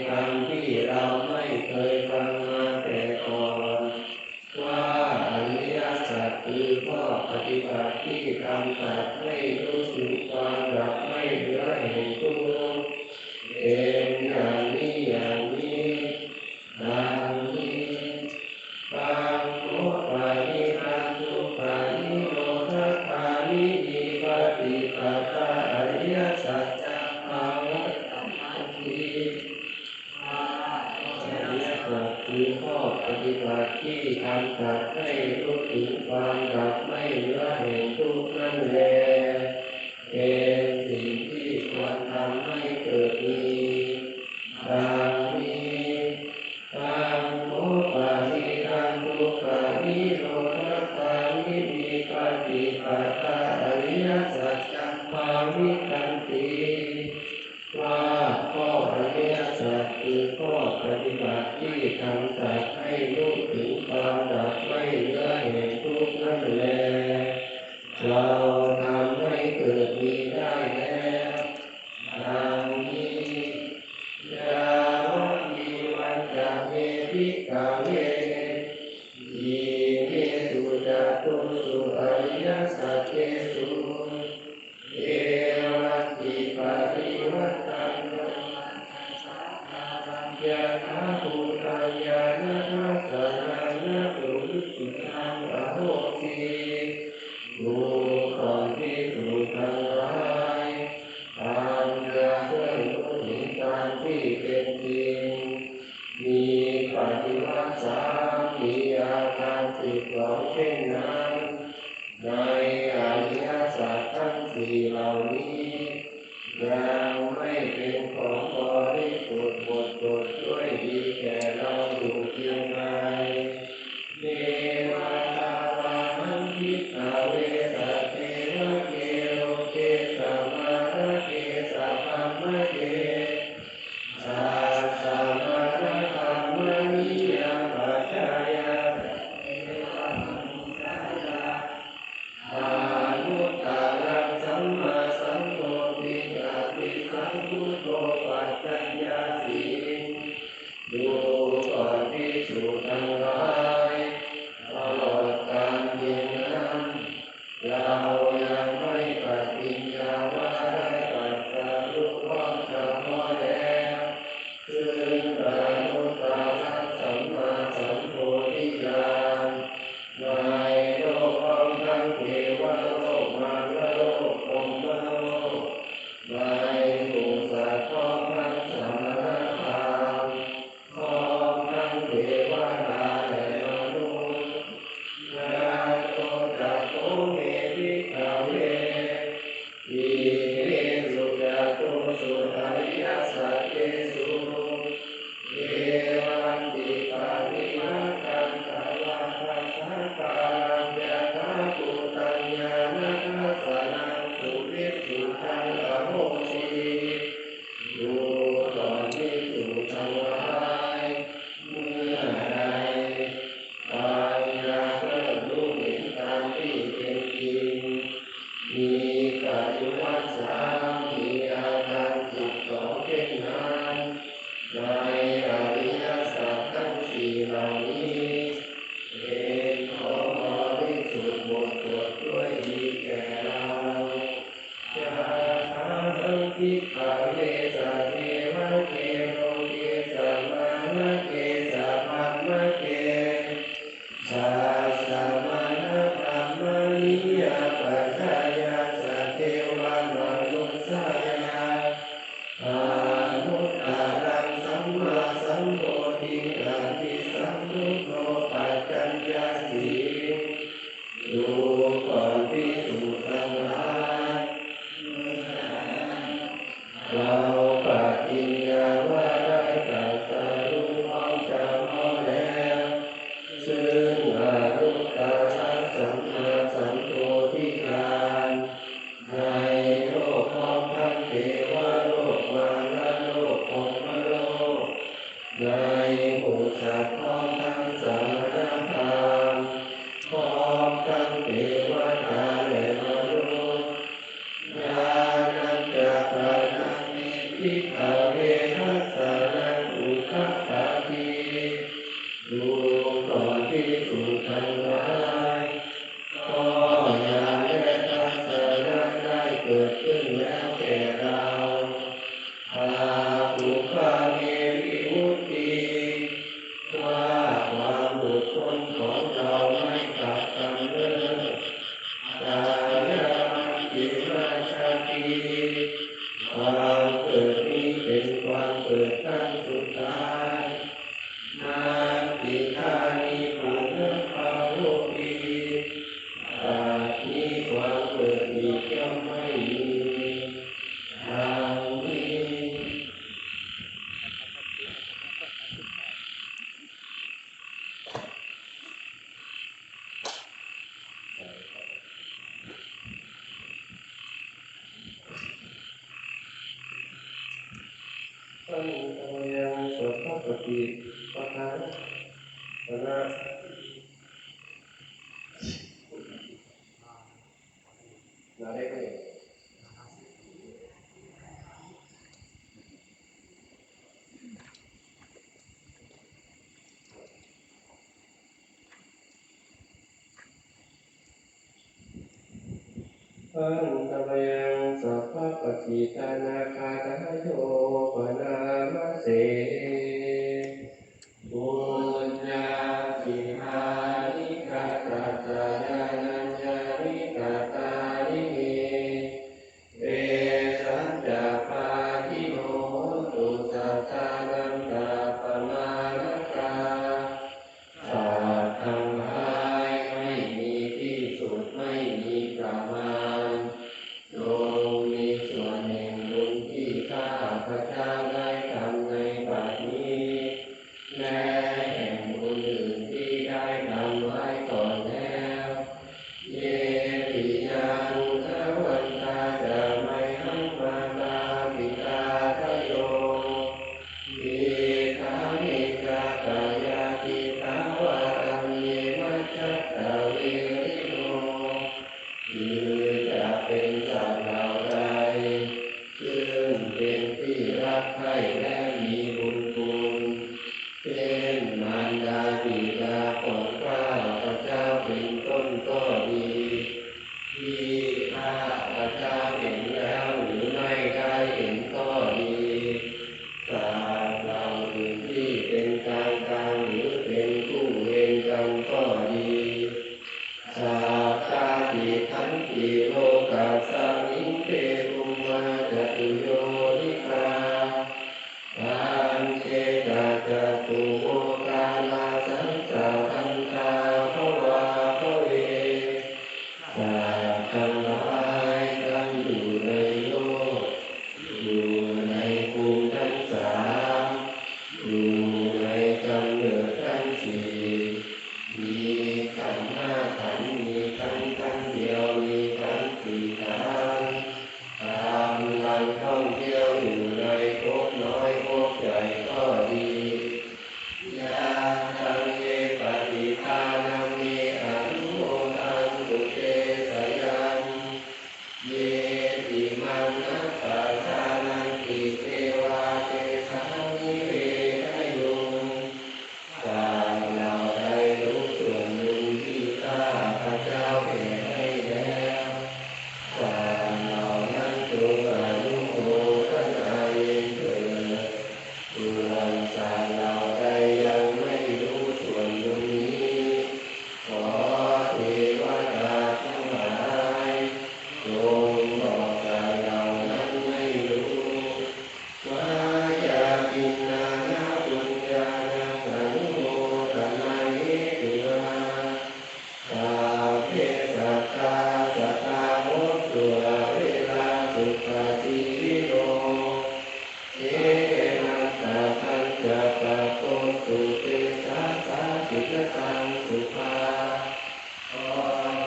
ธรรมที่เราไม่เคยฟังมาแต่ก่อนว่าอริยสัจคือข้อปฏิบัติที่กำจัดให้รู้ถึงความดับไม่เหลือแห่งทุกข์เป็นอย่างนี้อย่างนี้ดังนี้ปังโมปานิทังทุปานิโรธปานิอิปฏิปทาอริยสัจจะภาวะตัมมังคีอริยสัจคือข้อปฏิบัติที่กำจัดให้รู้ถึงความดับไม่เหลือแห่งทุกข์นั่นแลเป็นสิ่งที่ควรทำให้เกิดมีดังนี้ธัมโมปานิทังทุปานิโรธปานิวิปฏิปทาอริยสัจจังภาวิตันติว่าข้ออริยสัจคือข้อปฏิบัติที่กำจัดให้รู้ถึงความดับไม่เหลือแห่งทุกข์นั่นแลเราทำให้เกิดมีได้แล้วดังนี้ยาวะมีวันจะเมภิกขเวอิเมสุจตุสุอริยสัจเจสุเอวัตติปริวัตตังยะถาภูตังยานะทัสสะนังนะตุวิสุทธังอโหติดูก่อนภิกษุทั้งหลายปัญญาด้วยรู้ถึงตามที่เป็นจริงมีปฏิวัติสามมีอาการ12เช่นนั้นในอริยสัจทั้งสี่เหล่านี้ยังไม่เป็นของบริสุทธิ์หมดจดด้วยดีแก่เราอยู่เพียงใดเนวะตาปาหันทิสาเวสะเทวะเกโลเกสัมมาระเกสัพพะมะเกสัสสะมาระธรรมนิยามปัจจายะเอวะมนุสายะอานุตตรังสัมมาสัมโพธิญาณิสัมพุทโธปัจจัญญาสีดูก่อนภิกษุทั้งหลายตลอดกาลเพียงนั้นเรายังไม่ปฏิญญาว่าได้ตรัสรู้พร้อมเฉพาะแล้วซึ่งอนุตตรสัมมาสัมโพธิญาณในโลกพร้อมทั้งเทวโลกมารโลกพรหมโลกในหมู่สัตว์พร้อมทั้งสัมมาทานพร้อมทั้งเทวดาและมนุษย์นาโตจักโขเมภิกข มมาสัมโพธิญาณในโลกพร้อมทั้งเทวโลกมารโลกพรหมโลกในหมู่สัตว์พร้อมทั้งสัตว์พรามพร้อมทั้งเทวดาและมนุษย์ญาณัญจปานังนิพิทาเวทัสสะนังอุคัฏฐาทิดูก่อนภิกษุทั้งหลายก็ญาณและทัสสะนั้นได้เกิดขึ้นแล้วแก่เราภาภูคาเมวิมุตติว่าความหลุดพ้นของเราไม่กลับกำเนิดกายจิตราชาติความเกิดนี้เป็นความเกิดขั้นสุดท้ายนาทิธานิปุณณภาโลกีนี้ความเกิดอีกย่อมไม่มีทางนี้ตั้งธรรมยังสัพพปฏิปทานะ ปันตะยังสัพพปฏิทานาคาทายโยปนามเสบุญญาสิหานิกาตัสสะญาณัญญานิกาตานิเมเอสัญจปาทิโนตุสัทธานันตาปมาณกาสัตว์ทั้งหลายไม่มีที่สุดไม่มีประมาณจงมีส่วนแห่งบุญที่ข้าพเจ้าได้ทำในบัดนี้และแห่งบุญอื่นที่ได้ทำไว้ก่อนแล้วเยติยังทวันตาจะไม่หังมาตาปิตาทะโยวิทานิกาตายาติตาวารังเยมัจจตาวิริโนคือจะเป็นสัตว์เหล่าใดซึ่งเป็นที่รักใคร่และมีบุญคุณเช่นมารดาบิดาของข้าพเจ้าเป็นต้นก็ดีที่ข้าพเจ้าเห็นแล้วหรือไม่ได้เห็นก็ดีสัตว์เหล่าอื่นที่เป็นกลางหรือเป็นคู่เวรกันก็ดีสัพพะทิทันติโลกัสสมิงเตภูมาจตุโยนิกาปัญเจกะจตุโภกาลาสังสารันตาภวาภเวสัตว์ทั้งหลายตั้งอยู่ในโลกอยู่ในภูมิทั้งสามอยู่ในกำเนิดทั้งสี่มีขันธ์ห้าขันธ์มีขันธ์เดียวมีขันธ์สี่ขันธ์กำลังท่องเที่ยวอยู่ในภพน้อยภพใหญ่ก็ดียาทังเยปฏิทานังเมอนุโมทันตุเตสยันเยติมังนัสสะทานังติเทวาเตสังนิเวทโยสัตว์เหล่าใดรู้ส่วนบุญที่ข้าพเจ้าแผ่ให้แล้วสัตว์เหล่านั้นจงอนุโมทนาเองเถิดส่วนสัตว์เหล่าใดยังไม่รู้ส่วนบุญนี้ขอเทวดาทั้งหลายจงบอกสัตว์เหล่านั้นไม่รู้วายาปินานาปุญญาณังอนุโมทนาเหตุนาสาเพสัตตาสัตตาโหตุเวลาสุขติวิโนเอนัสสะทันจะปะโกตุเตสะสะสิกตังสุภาขอพ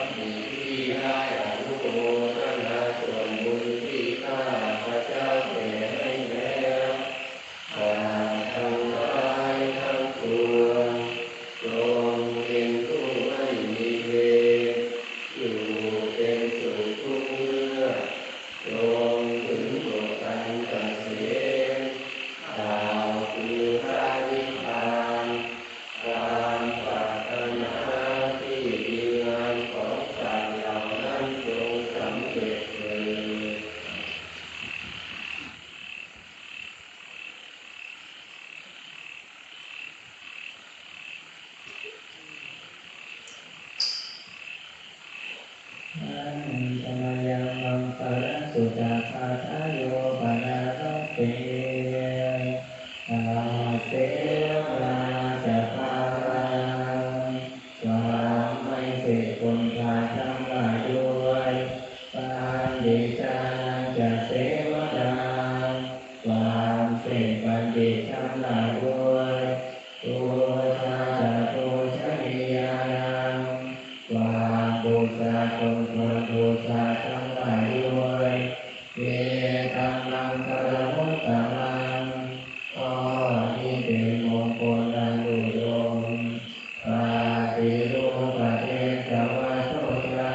อันธรรมยังมังคลสุตาคาทายโยปนาลเปอาเสนาจะพาลังความไม่เป็นคนพาทั้งหลายด้วยปานดิจานังจะเสวนาความเป็นบัณฑิตทั้งหลายด้วยตัวชาจะตูชนียานังความบูชาตนควรบูชาทั้งหลายด้วยเยตัมมังคารมุตตะมังข้อนี้เป็นมงคลอันดุดมปาฏิรูปเทศวาโสตา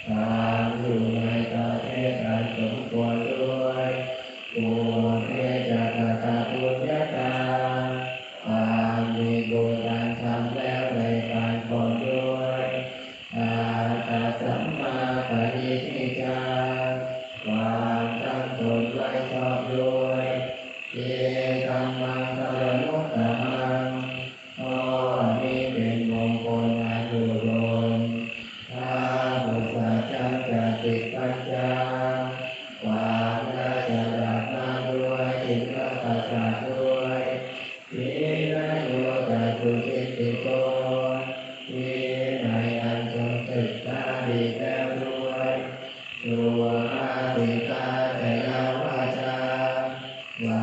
ตามอยู่ในประเทศอันสมควรด้วยปุเทจักตาปุญญาตาความมีบุญอันทำแล้วในการก่อนด้วยอาตาสัมมาปณิทิจาความตั้งตนไว้ชอบด้วยเยธัมมังคารมุตตะมังข้อนี้เป็นมงคลอันดุดมถ้าบุษจังจะติดปัญญาความน่าจะดับมาด้วยอินทรประสาทด้วยวิริยโยจะตุจิตติโกวินัยอันทรงศึกษาดีแล้วด้วยตัวอาติกาแต่ละวาจาวา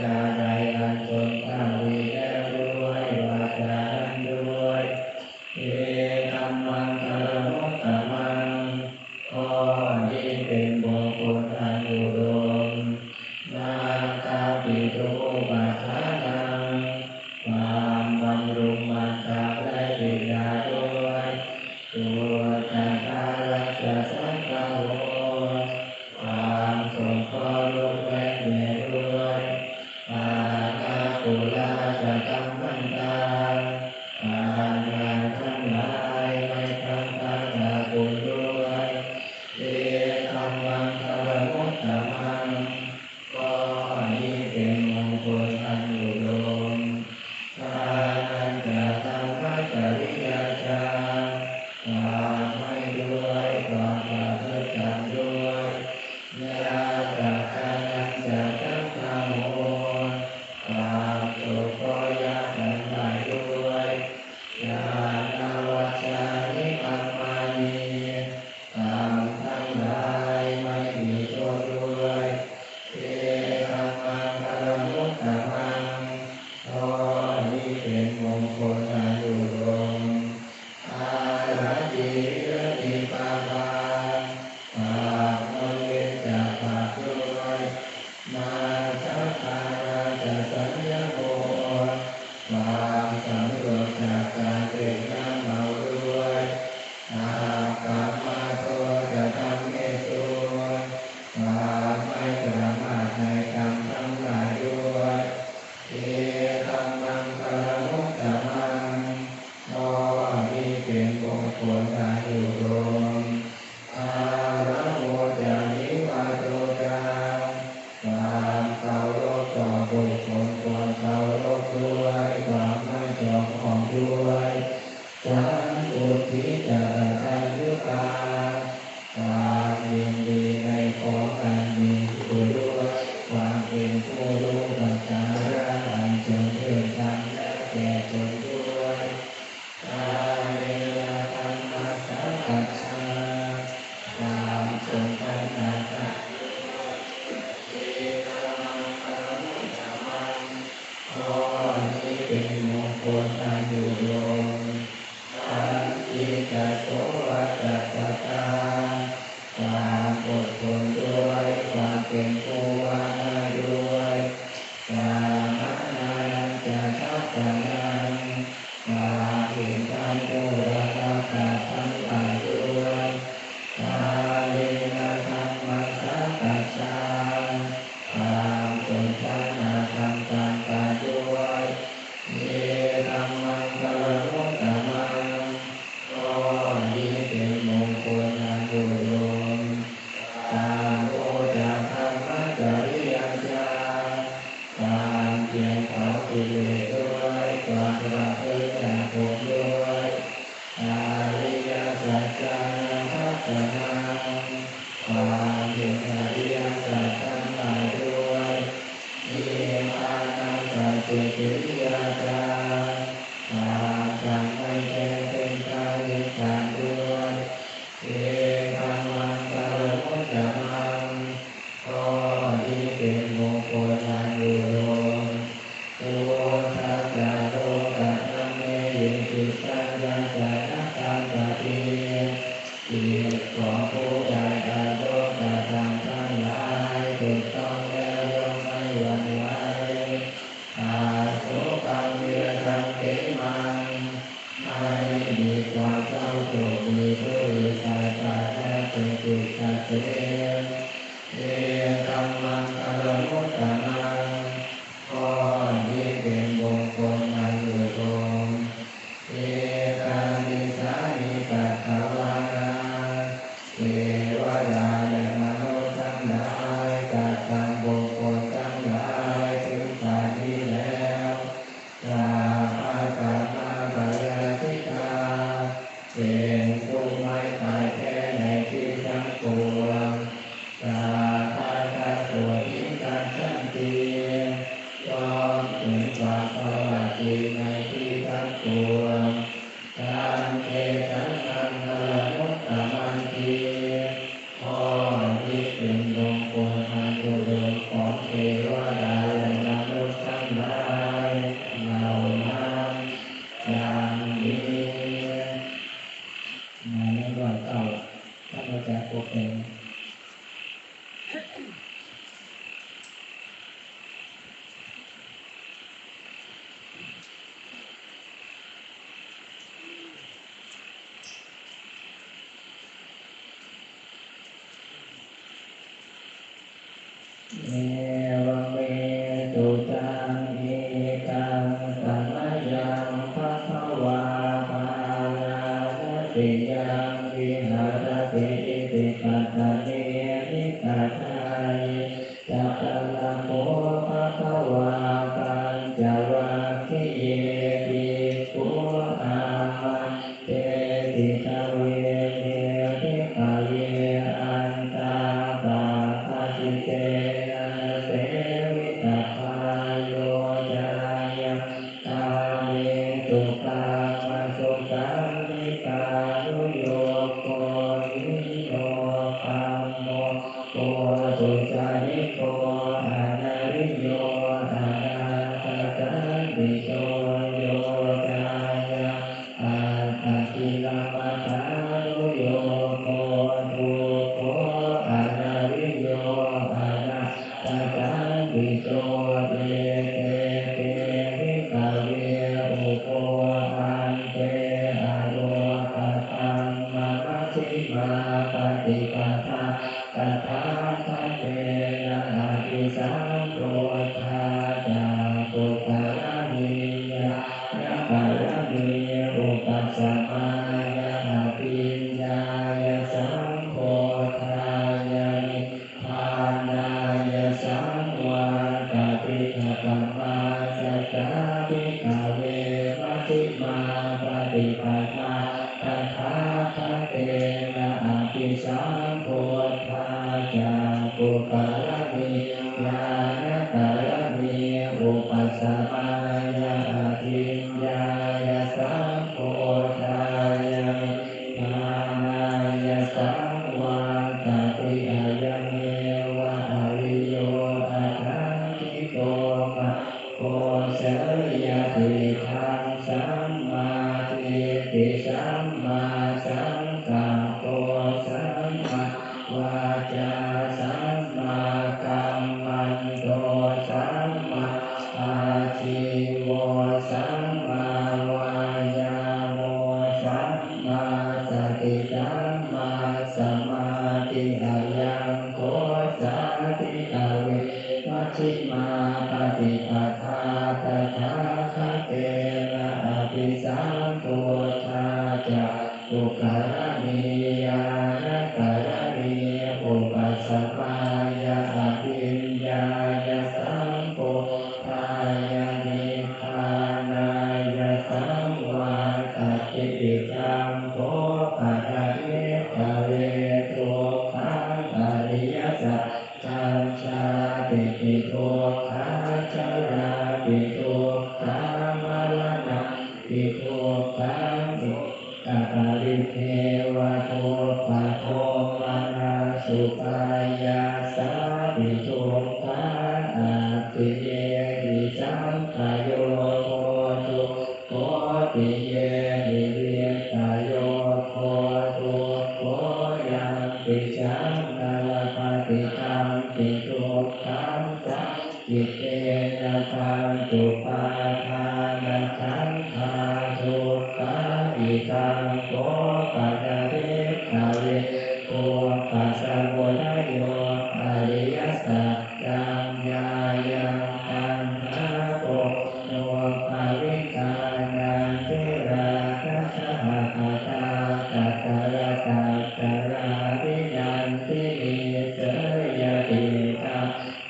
จาใดอันทรงตั้งดีแล้วด้วยวาจานั้นด้วยเอธัมมังคารมุตตะมังข้อนี้เป็นมงคลอันดุดมนาคาปิตุปัฏฐานังความบำรุงมารดาและบิดาด้วยตัวจันทารักษาสังฆโวความสงเคราะห์ลูกและแม่ด้วยอาคาปุราจะกำมันตาการงานทั้งหลายไม่ทำตามตาบุญด้วยเอธัมมังคารมุตตะมังก็นี้เป็นมงคลอันดุดมทานันจะทำมัจจริยาจาความไม่ด้วยความประพฤติธรรมด้วยยาตะกานันจะทัพพะโมความสุขก็ยากทั้งหลายด้วยญาณวัชชานิอัมมานีธรรมทั้งหลายไม่มีโทษด้วยเอธัมมังคารมุตตะมังข้อนี้เป็นมงคลอันดุดมอาราธิรติปาปาความงดเว้นจากบาปด้วยมาสัพพาราจะสัญญโมความสำรวมจากการเล่นน้ำเมาด้วยอากามาโตจะทำเมตตุความไม่ประมาทในกรรมทั้งหลายด้วยเอธัมมังคารมุตตะมังข้อนี้เป็นมงคลอันดุดมอาระโมจานิวาโตจาความเคารพต่อบุคคลควรเคารพด้วยความไม่จองหองด้วยสันตุทิจารายุกาความยินดีในของอันมีผู้ด้วยความเป็นผู้รู้ปัจจาระอันจงเกิดทำและแก่ตนด้วยกาเวนะธรรมะสัพพัสสะความทรงพระนาคาเอธัมมังคารมุตตะมังข้อนี้เป็นมงคลอันดุดมอันติจัตโตวัตตะตาความอดทนด้วยความเป็นผู้ว่าง่ายด้วยกามนานันจะทัพพะนังความเห็นทางผู้รักษาทั้งหลายด้วย สนาความเพียรอริยสัจทั้งหลายด้วยนิพพานังสัจจิกิริยาจาความจำไม่แจ้งเป็นกายเป็นฌานด้วยเอกังมังกะโลมุตตะมังก็ที่เป็นมงคลทางอุดมโลทัสสะโลกัสสะเมหิจิตตัญญาจานะตัมปะติจิตของผู้ใดอาโลกะธรรมทั้งหลายถูกต้องแล้วย่อมไม่หวั่นไหวอาโศกังเวทังเขมังไม่มีความเศร้าโศกมีผู้อื่นใดปราศจากเป็นจิตเกษมเอกัมมังคารมุตตะมังก็นี้เป็นมงคลอันอุดมเอกานิสานิปัสสาวาเทวดาและมนุษย์ทั้งหลายจัดทำมงคลทั้งหลายถึงป่านนี้แล้วตราภากามาปยาธิกาเป็นผู้ไม่ตายแท้ในที่ทั้งปวงตราภาคาตัวทิ้งกันทั้งทียอมถึงความสวัสดีในที่ทั้งปวงการเทสังฆังคารมุตตะมันทีข้อนี้เป็นมงคลอันอุดมของเทวดาและมนุษย์ทั้งหลายเหล่านั้นอย่างนี้ในวันเก่าท่านอาจารย์โปรเป็น เอวเมตุตังเอกังสัมมายังภะคะวาปานาติยังวิหารติอิติปัตตะเนมิกัจฉายจักขังโมภะคะวาปัญจวัคคีย์ภิกขุอามันเตติทเวเนภิกขเวอันตาปาปะจิเตเสวิตาภาโยจายะตาเวตุกามาสุขังนิกาลุโยโกนิโยปัมโมโกตุจานิโกอานาริโยอานาตตาติโยโยจายะอาตติลามัฏฐานุโยโกทุโกอานาริโยอานาตตาติโยเตเตเตวิกาเวอุโกอันเตอโลกตังมัชฌิมาปฏิปทาตถาคตเตนะอภิสัมโพธาจาตุกะระเนียะกะระเนียอุปัสสมายะอภิญญายะสัมโพธายะนิพพานายะสังวาตติภะคะมาสัจจาภิกขเวมัชฌิมาปฏิปทาตถาคตเตนะอภิสัมโพธาจาตุกะระเนียะกะระเนียอุปัสสมายะอภิญญายะสัมโพธายะนิพพานายะสังวาตติอายังเมวะอริโยอะทังคิโกมะโกเสยติทังสัมมาทิฏฐิสัมมาสังกัปโปสัมมาวาจาสัมมากัมมันโตสัมมาอาชีวสัมมาวายาโมสัมมาสติสัมมาสมาธิอายังโกสัตติกาเวมัชฌิมาปฏิปทาตถาคตเตนะอภิสัมโพธาจาตุกะระเนียะกะระเนียอุปัสสมายะอภิญญายะสัมโพธายะนิพพานายะสังวาตติจังโพปะทะเวกะเว ปิชังนาลปฏิตังปิทุกขังสัจจิเตนะปันตุปาทานขันธาทุกขาอิทังโกปัจเจกเวโกปัสสะโมทโยอริยสัจจังญายังตัณหาโกโนภาวิกานันทิราคะสหตาตัตตะระตัตตะระวิยันติเสยติตา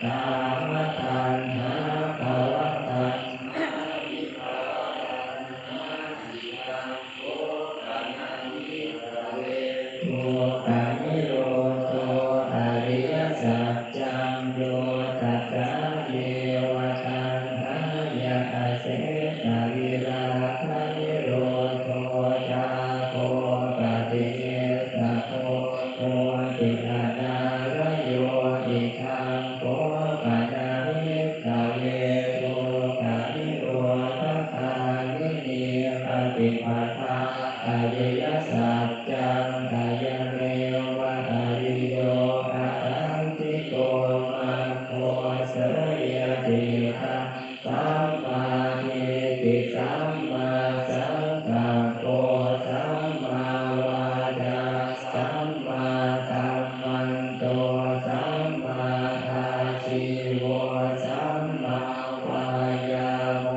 กามตัณหาภวตัณหาวิภวตัณหาทิตังโสตัณหาวิภเวทุกขานิโรธอริยสัจจังโยตัสสะเยวะตัณหายะเสสวิราคะนิโรธจาโคปฏิเยสโคโอติอาณารโยอิทังโกปัญญาวิกาเวโตกานิโรธคานิเนปฏิปทาอริยสัจจังกายเมวะอริโยอาตันติโกมัคโคเสยติทาสัมมาทิฏฐิสัมมาสังกัปโปสัมมาวาจาสัมมากัมมันโตสัมมาอาชีวสัมมาวายาโม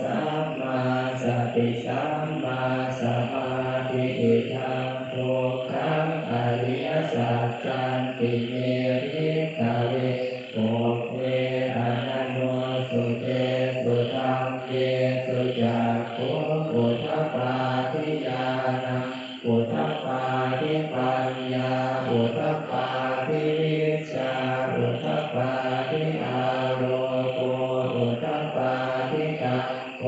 สัมมาสติสัมมาสมาธิอิทังทุกขังอริยสัจจันติเมริกาเวโอเวอนันโนสุเตสุธัมเมสุจักขุปุถะปาทิญาณังปุถะปาทิปัญญาปุถะปาทิวิชชาปุถะปาทิอาโรโกปุถะปาทิกังโก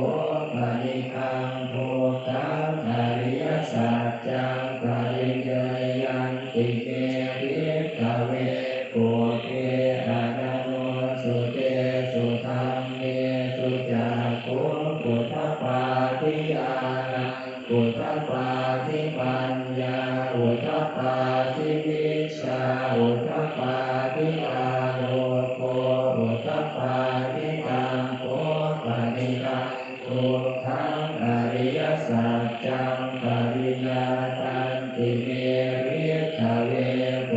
ปนิคังทุกขังอริยสัจจังปริญญายันติเมริกาเวโกเกอานันโนสุเตสุธัมเมสุจักขุปุถะปาทิญาณังปุถะปาทิปัญญาปุถะปาทิวิชชาปุถะปาทิอาโรโกปุถะปาทิกังโกปนิคังทุกขังอริยสัจจังปริญญาตันติเมริกาเวโก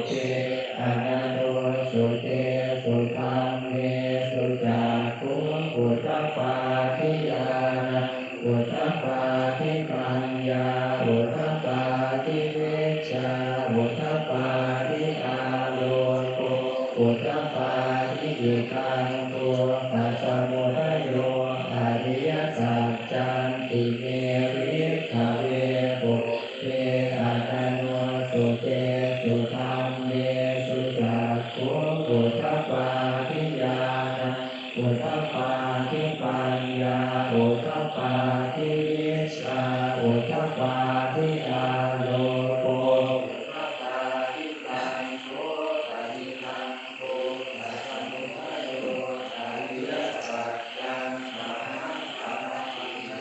เกอานันโนสุเตสุธัมเมสุจักขุปุถะปาทิญาณังปุถะปาทิปัญญาปุถะปาทิวิชชาปุถะปาทิอาโลโกปุถะปาทิอิทังตุปัสสะโมทโยอริยสัจจันติเมริกาเวโกเวอานันโนสุเตสุธัมเมสุจักขุปุถะปาทิญาณังปุถะปาทิปัญญาปุถะปาทิวิชชาปุถะปาทิอาโลโกปุถะปาทิตังโสปนิคังโกตัสสะโมทโยอริยสัจจังมหังคัม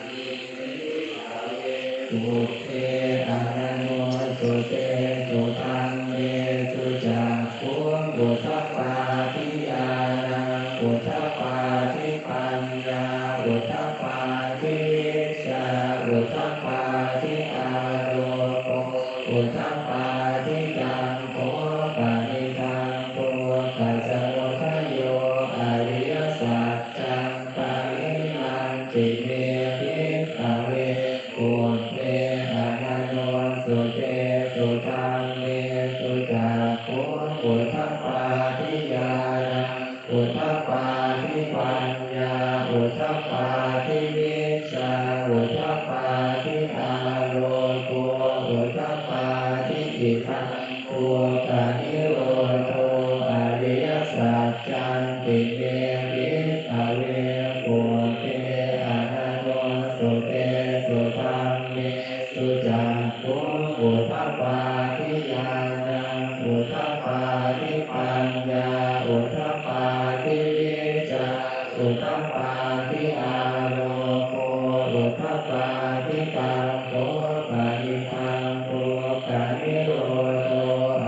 มิเมริกาเวทุกเขอานันโนสุเตสุธัมเมสุจักขุปุถะปาทิญาณังปุถะปาทิปัญญาปุถะปาทิวิชชาปุถะปาทิอาโรโกปุถะปาทิกังโกปนิคังโกปัสสะโมทโยอริยสัจจังปริมังติเมริกาเวโกเวอานันโนสุเตสุธัมเมสุจักขุปุถะปาทิญาณังปุถะปาทิปัญญาปุถะปาทิวิชชาปุถะปาทิอาโลโกปุถะปาทิอิทังตุกานิโรธอริยสัจจันติเมริกาเวโกเกอานันโนสุเตสุธัมเมสุจักขุปุถะปาทิญาณังปุถะปาทิปัญญาปุถะปาทิวิชชาปุถะปาทิอาโลโกปุถะปาทิกังโกปนิคังโกกานิโรโธอ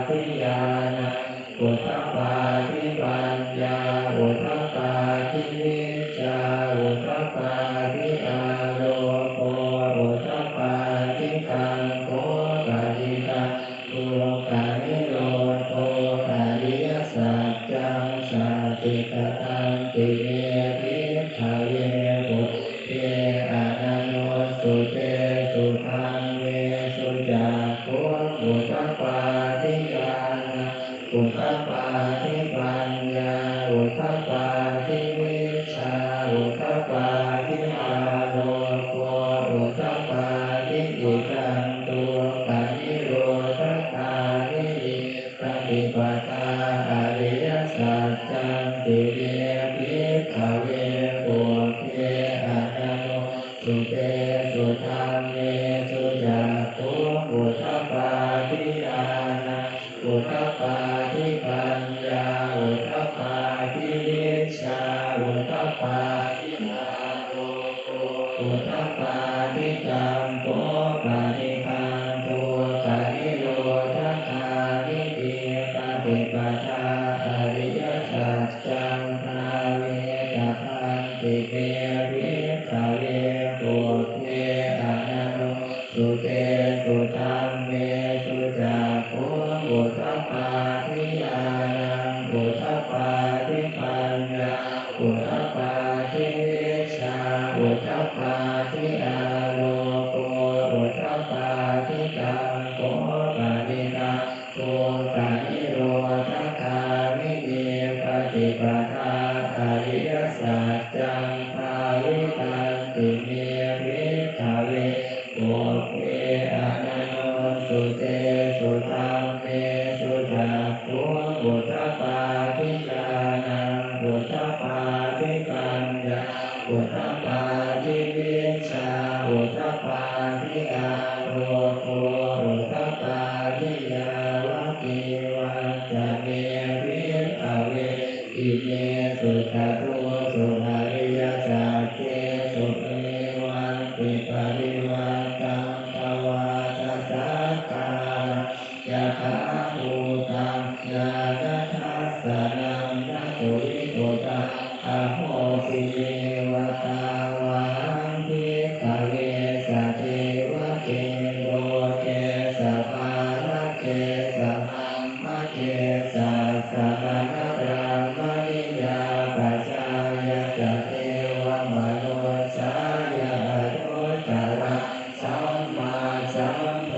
ทิญาณอุทธัพพาทิปัญญาอุทธัพพาทิวิชชาอุทธัพพาทิอาโลโกอุทธัพพาทิกังโกปะริตาทุกขานิโรโธอริยสัจจังสัจจิกตังติเมภิกขเวปุถเทอะนันโนสุเตสุธังเวสุจักขุอุทธัพพาทิญาณอุทธัพพาทิปัญญาอุทธัพพาทิวิชชาอุทธัพพาทิอาโลโกอุทธัพพาทิอิทันตุปะนิโรธคานิปฏิปทาอริยสัจจังติเมภิกขเวปุถเทอะนันโนสุเตสุธัมเมสุจักขุอุทธัพพาทิญาณอุทธัพพาทิปัญญาอุทธัพพาทิวิชชาอุทธัพพาทิอาโลโกอุทธัพพาทิกังโกปะริคันตุปะนิโรธคานิติปฏิปทาอริยสัจจังภาเวตพันติเตภิกขเวปุถเทอะนันโนสุเตสุธัมเมสุจักขุอุทธัพพาทิญาณอุทธัพพาทิปัญญาอุทธัพพาทิวิชชาอุทธัพพาทิอาโลโกอุทธัพพาทิกังโกปะริตาทุกขานิโรธคามินีปฏิปทาอริยสัจจังภาวิตันติเมภิกขเวปุถเทอะนันโนสุเตสุธัมเมสุจักขุอุทธัพพาทิญาณอุทธัพพาทิปัญญาอุทธัพพาทิวิชชาอุทธัพพาทิอาโลโกอุทธัพพาทิยาวกิวัจจะเมภิกขเวอิเมสุขตุสุอริยสัจเจสุเอวันติปริวันตังภวาทัสสะกาลยะถาภูตังญาณทัสสะนังนะตุวิตุตาอโหสิเยวตาวาหังภิกขเวสะเทวะเกโลเกสะภาละเกสะธัมมะเกสะสะมะนะพรามณิยาปัจจายะจะเทวมนุสายะนุตตระสัมมาสัมโพ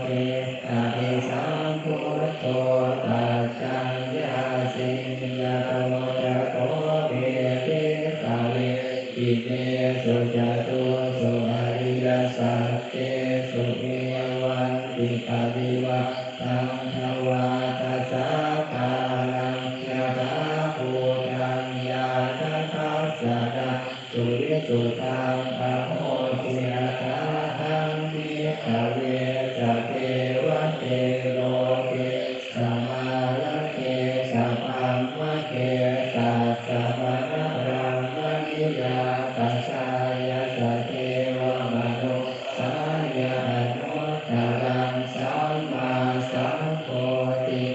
ธิอภิสัมพุทโธปัจจัญญาสิยะโตจะโตเวทิขเวอิเมสุจตุสุอริยสัจเจสุเอวันติปริวัตังภวาทัสสะกาลังยะถาภูตังญาณทัสสะนะตุวิตุตังอโหสิยถาหังภิกขเวจะเทวะเทโลเกสัมมาละเกสัพพัมมะเกสัสสะมะนะพรามณิยาปัจจายะจะเทวมนุสายะนุตตรังสัมมาสัมโพธิ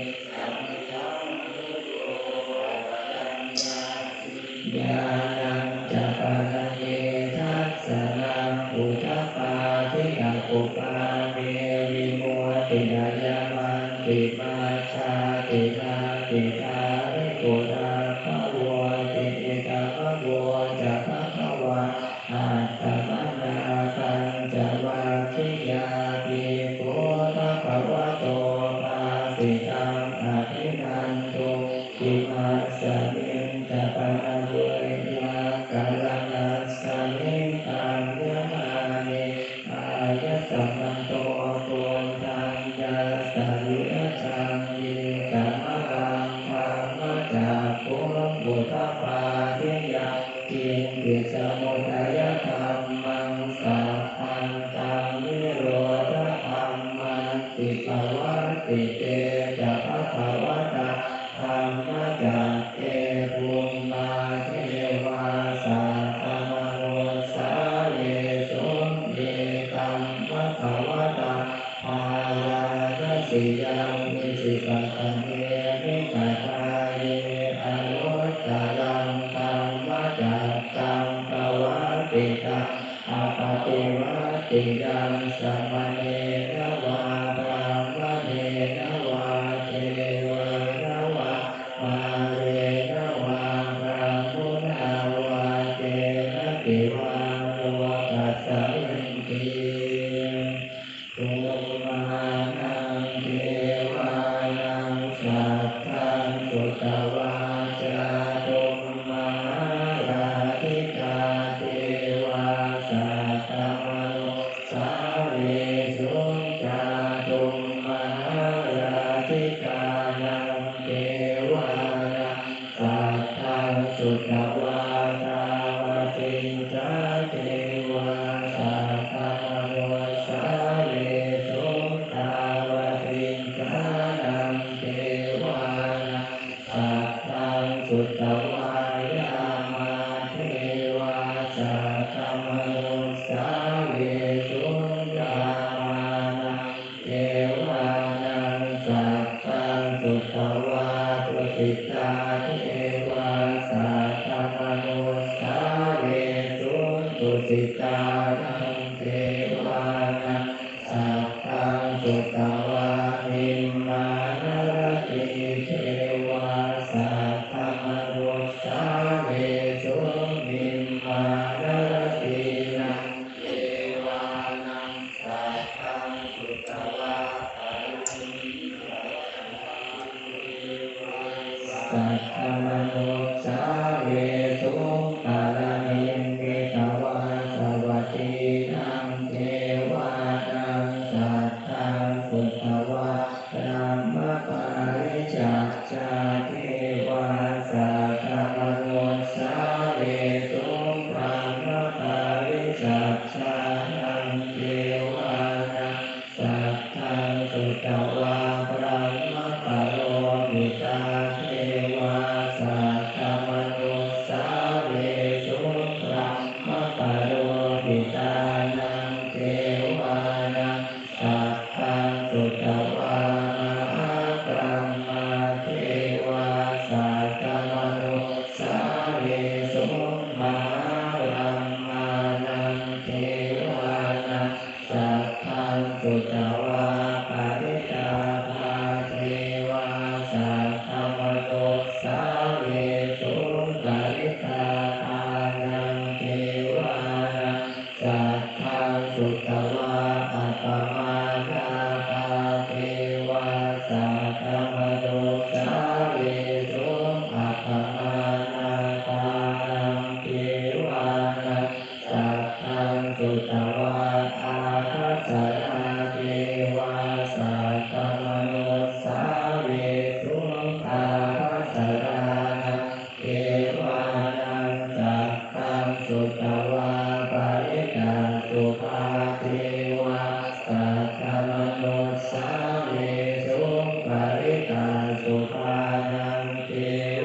ญาณังจะปะนะเยทัสสะนังอุทธัพพาทิอปุปาเมวิโมติยยมันติมาชาตินาติตาริโกตาภะวะติอิตาภะวะจะภะคะวะอัตตมนาคันจะวะคิยาภิกขุภะคะวะโตภาสิตังอภินันตุอิมัสสมิงจะปะนะเวยากาลังอัสสมิงตังยะมานิอายะสัมมันโตโกตังยัสสะวิรัชังยิกัมมะรังธัมมะจักขุอุทธัพพาทิยาทิปิสมุทัยธัมมังสัพพันตังนิโรธธัมมังติภวัตติเตจะภะคะวะตาธัมมะจักเตภูมิมาเทวาสัพพะมโนสาเยสุเยตัมภะคะวะตาภาลาสิยังมิสิ ปัตตเนมิปัตตาเยอนุตตรังธรรมจักตังปวัตติตังอปฏิวัติยังสัมมเนนวาพรหมเนนวาเทวะวะมาเรนวาพรหมุนาวาเจนะติวาโลกัสสมิงติตุมานังเทวานังสัพพัญสุตวาจาตุมมหาราธิกาเทวาสัตตมโนสาเวสุจาตุมมหาราธิกานังเทวานังสัพพัญสุตวาทาวติจาเทวาสัตตมโนสาเวสุทาวติจานังเทวานังสัพพัญสุตวายามาเทวาสัตตมโนสาเวสุยามานังเทวานังสัพพัญสุตวาตุสิตาเทวาสัตตมโนสาเวสุตุสิตานังเทวานังสัพพัญสุตวานิมมานรติเทวาสัตตมโนสาเวสุนิมมานรตินังเทวานังสัพพัญสุตวาปาริสัตตมโนสาเวสุปารณิมิตวาสวัสดีนังเทวานังสัตตังสุตวาธรรมปาริจัจจาเทวาสัตตมโนสาเวสุพรหมปาริจัจจานังเทวานังสัตตังสุตวาพระมปโรมิตาเทวาสัตตมโนสาเวสุพระมปโรมิตานังเทวานังสัตตังสุตวามหาพรหมเทวาสัตตมโนสาเวสุมหาพรหมานังเทวานังสัพพัญสุตวาปาริตาภาเทวาสัตตมโนสาเวสุปาริตาภานังเทวานังสัพพัญสุตวาอัปปมานาภาเทวาสัตตมโนสาเวสุอัปปมานาภานังเทวานังสัพพัญสุตวาอาทัสสราเทวาสัตตมโนสาเวสุอาทัสสรานังเทวานังสัพพัญสุตวาปาริตาสุภาเทวาสัตตมโนสาเวสุปาริตาสุภานังเท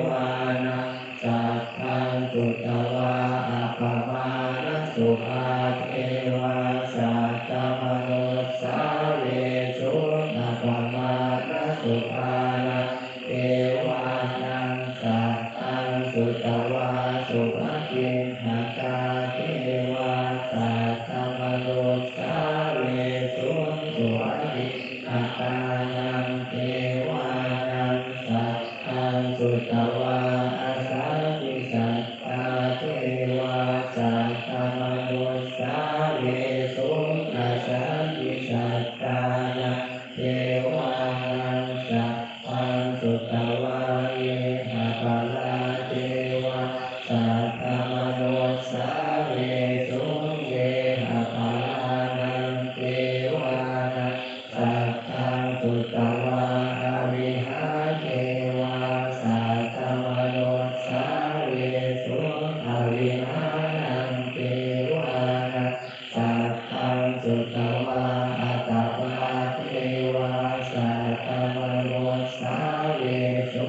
วานังสัพพัญสุตวาอัปปมาณสุภาเทวาสัตตมโนสาเวสุอัปปมาณสุภานังเทวานังสัพพัญสุตวาสุภกินหกาเทวาสัตตมโนสาเวสุสุภกินหกานังเทวานังสัพพัญสุตวาอาสาติสัตตาเทวาสัตตมโนสาเวสุอาสาติสัตตานังเทวานังสัพพัญสุตวาเยหะปะลาเทวาสัตตมโนสาเวสุเยหะปะลานังเทวานังสัพพัญสุตวาอวิหาเทวาสัตตมโนสาเวสุอวิหานังเทวานังสัพพัญสุตวาอัตตปาเทวาสัตตมโนสาเวสุ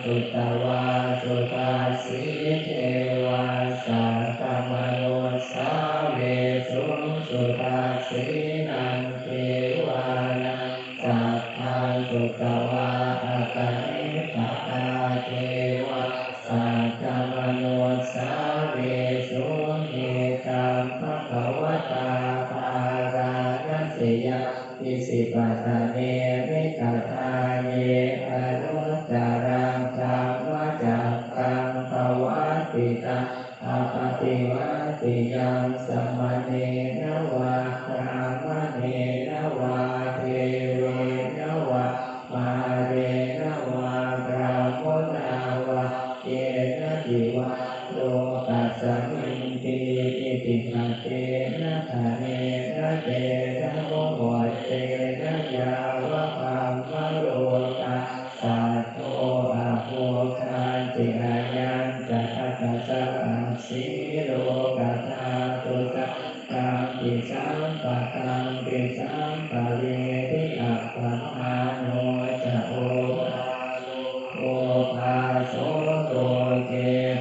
สุตวาสุภาสีเทวาสัตตมนุสสาเวสุสุภาสีนันเทวานังสัพพังสุตวาอาคานิปตาเทวาสัตตมนุสสาเวสุเอตัมภะคะวะตาภารานัสยาอิสิปัตเนมิกตาเยอนุตตรังธรรมจักขังภวัตติตาอปฏิวัติยังสมณเณรวะพรามเณรวะเทเรนวะมาเรนวะพรามณาวะเยนะจิวะโลกัสสมิงติอิติขัตเตนะทะเนนะเตนะโมโหเตนะยาวะปัมมะโลกาสัตโตอะโภคาติอายันจะทัสสะอัสสิโลกธาตุสัพกังปิสัมปะกังปิสัมปะเวทิอัปปะมาโนจะโอภาโลโอภาโสโตเก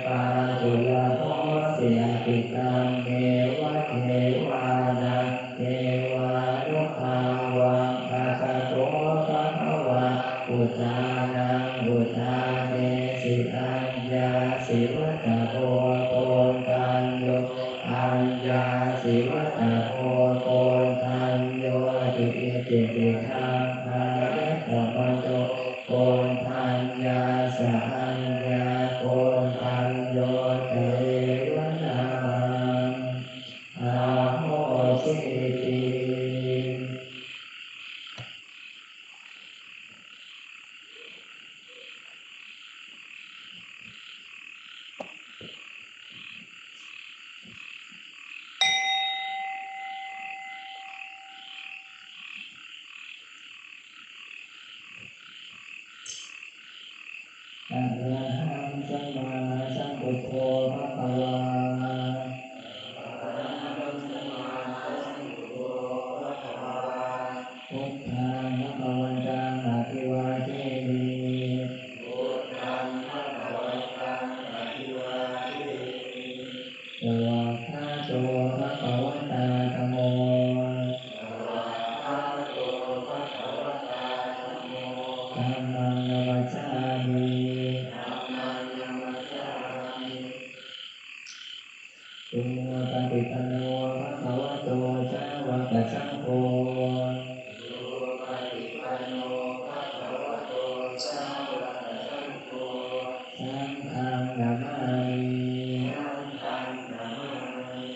ปาตุลาโภสิยติกังเมวะเทวานังเทวานุภาวังภะคะโตภะคะวะอุทานังอุทาเนสิอัญญาสิวัตโพโพตัญโยอัญญาสิวัตโพโพตัญโยติอิติปิทังภาริตปันโตโพธัญญาสะอัญญาโพธัญโยเตวนาอาโหสิติอะระหังสัมมาสัมพุทโธภะคะวาพุทธังภะคะวันตังอะภิวาเทมิพุทธังภะคะวันตังอะภิวาเทมิสวากขาโตภะคะวะตาธัมโมสวากขาโตภะคะวะตาธัมโมธัมมังนัมมัสสามิธัมมังนัมมัสสามิตุมะปฏิปันโนภะคะวะโตสาวกสังโฆปฏิปันโนภะคะวะโตสาวกสังโฆสังฆังนะมามิสังฆังนะมามิ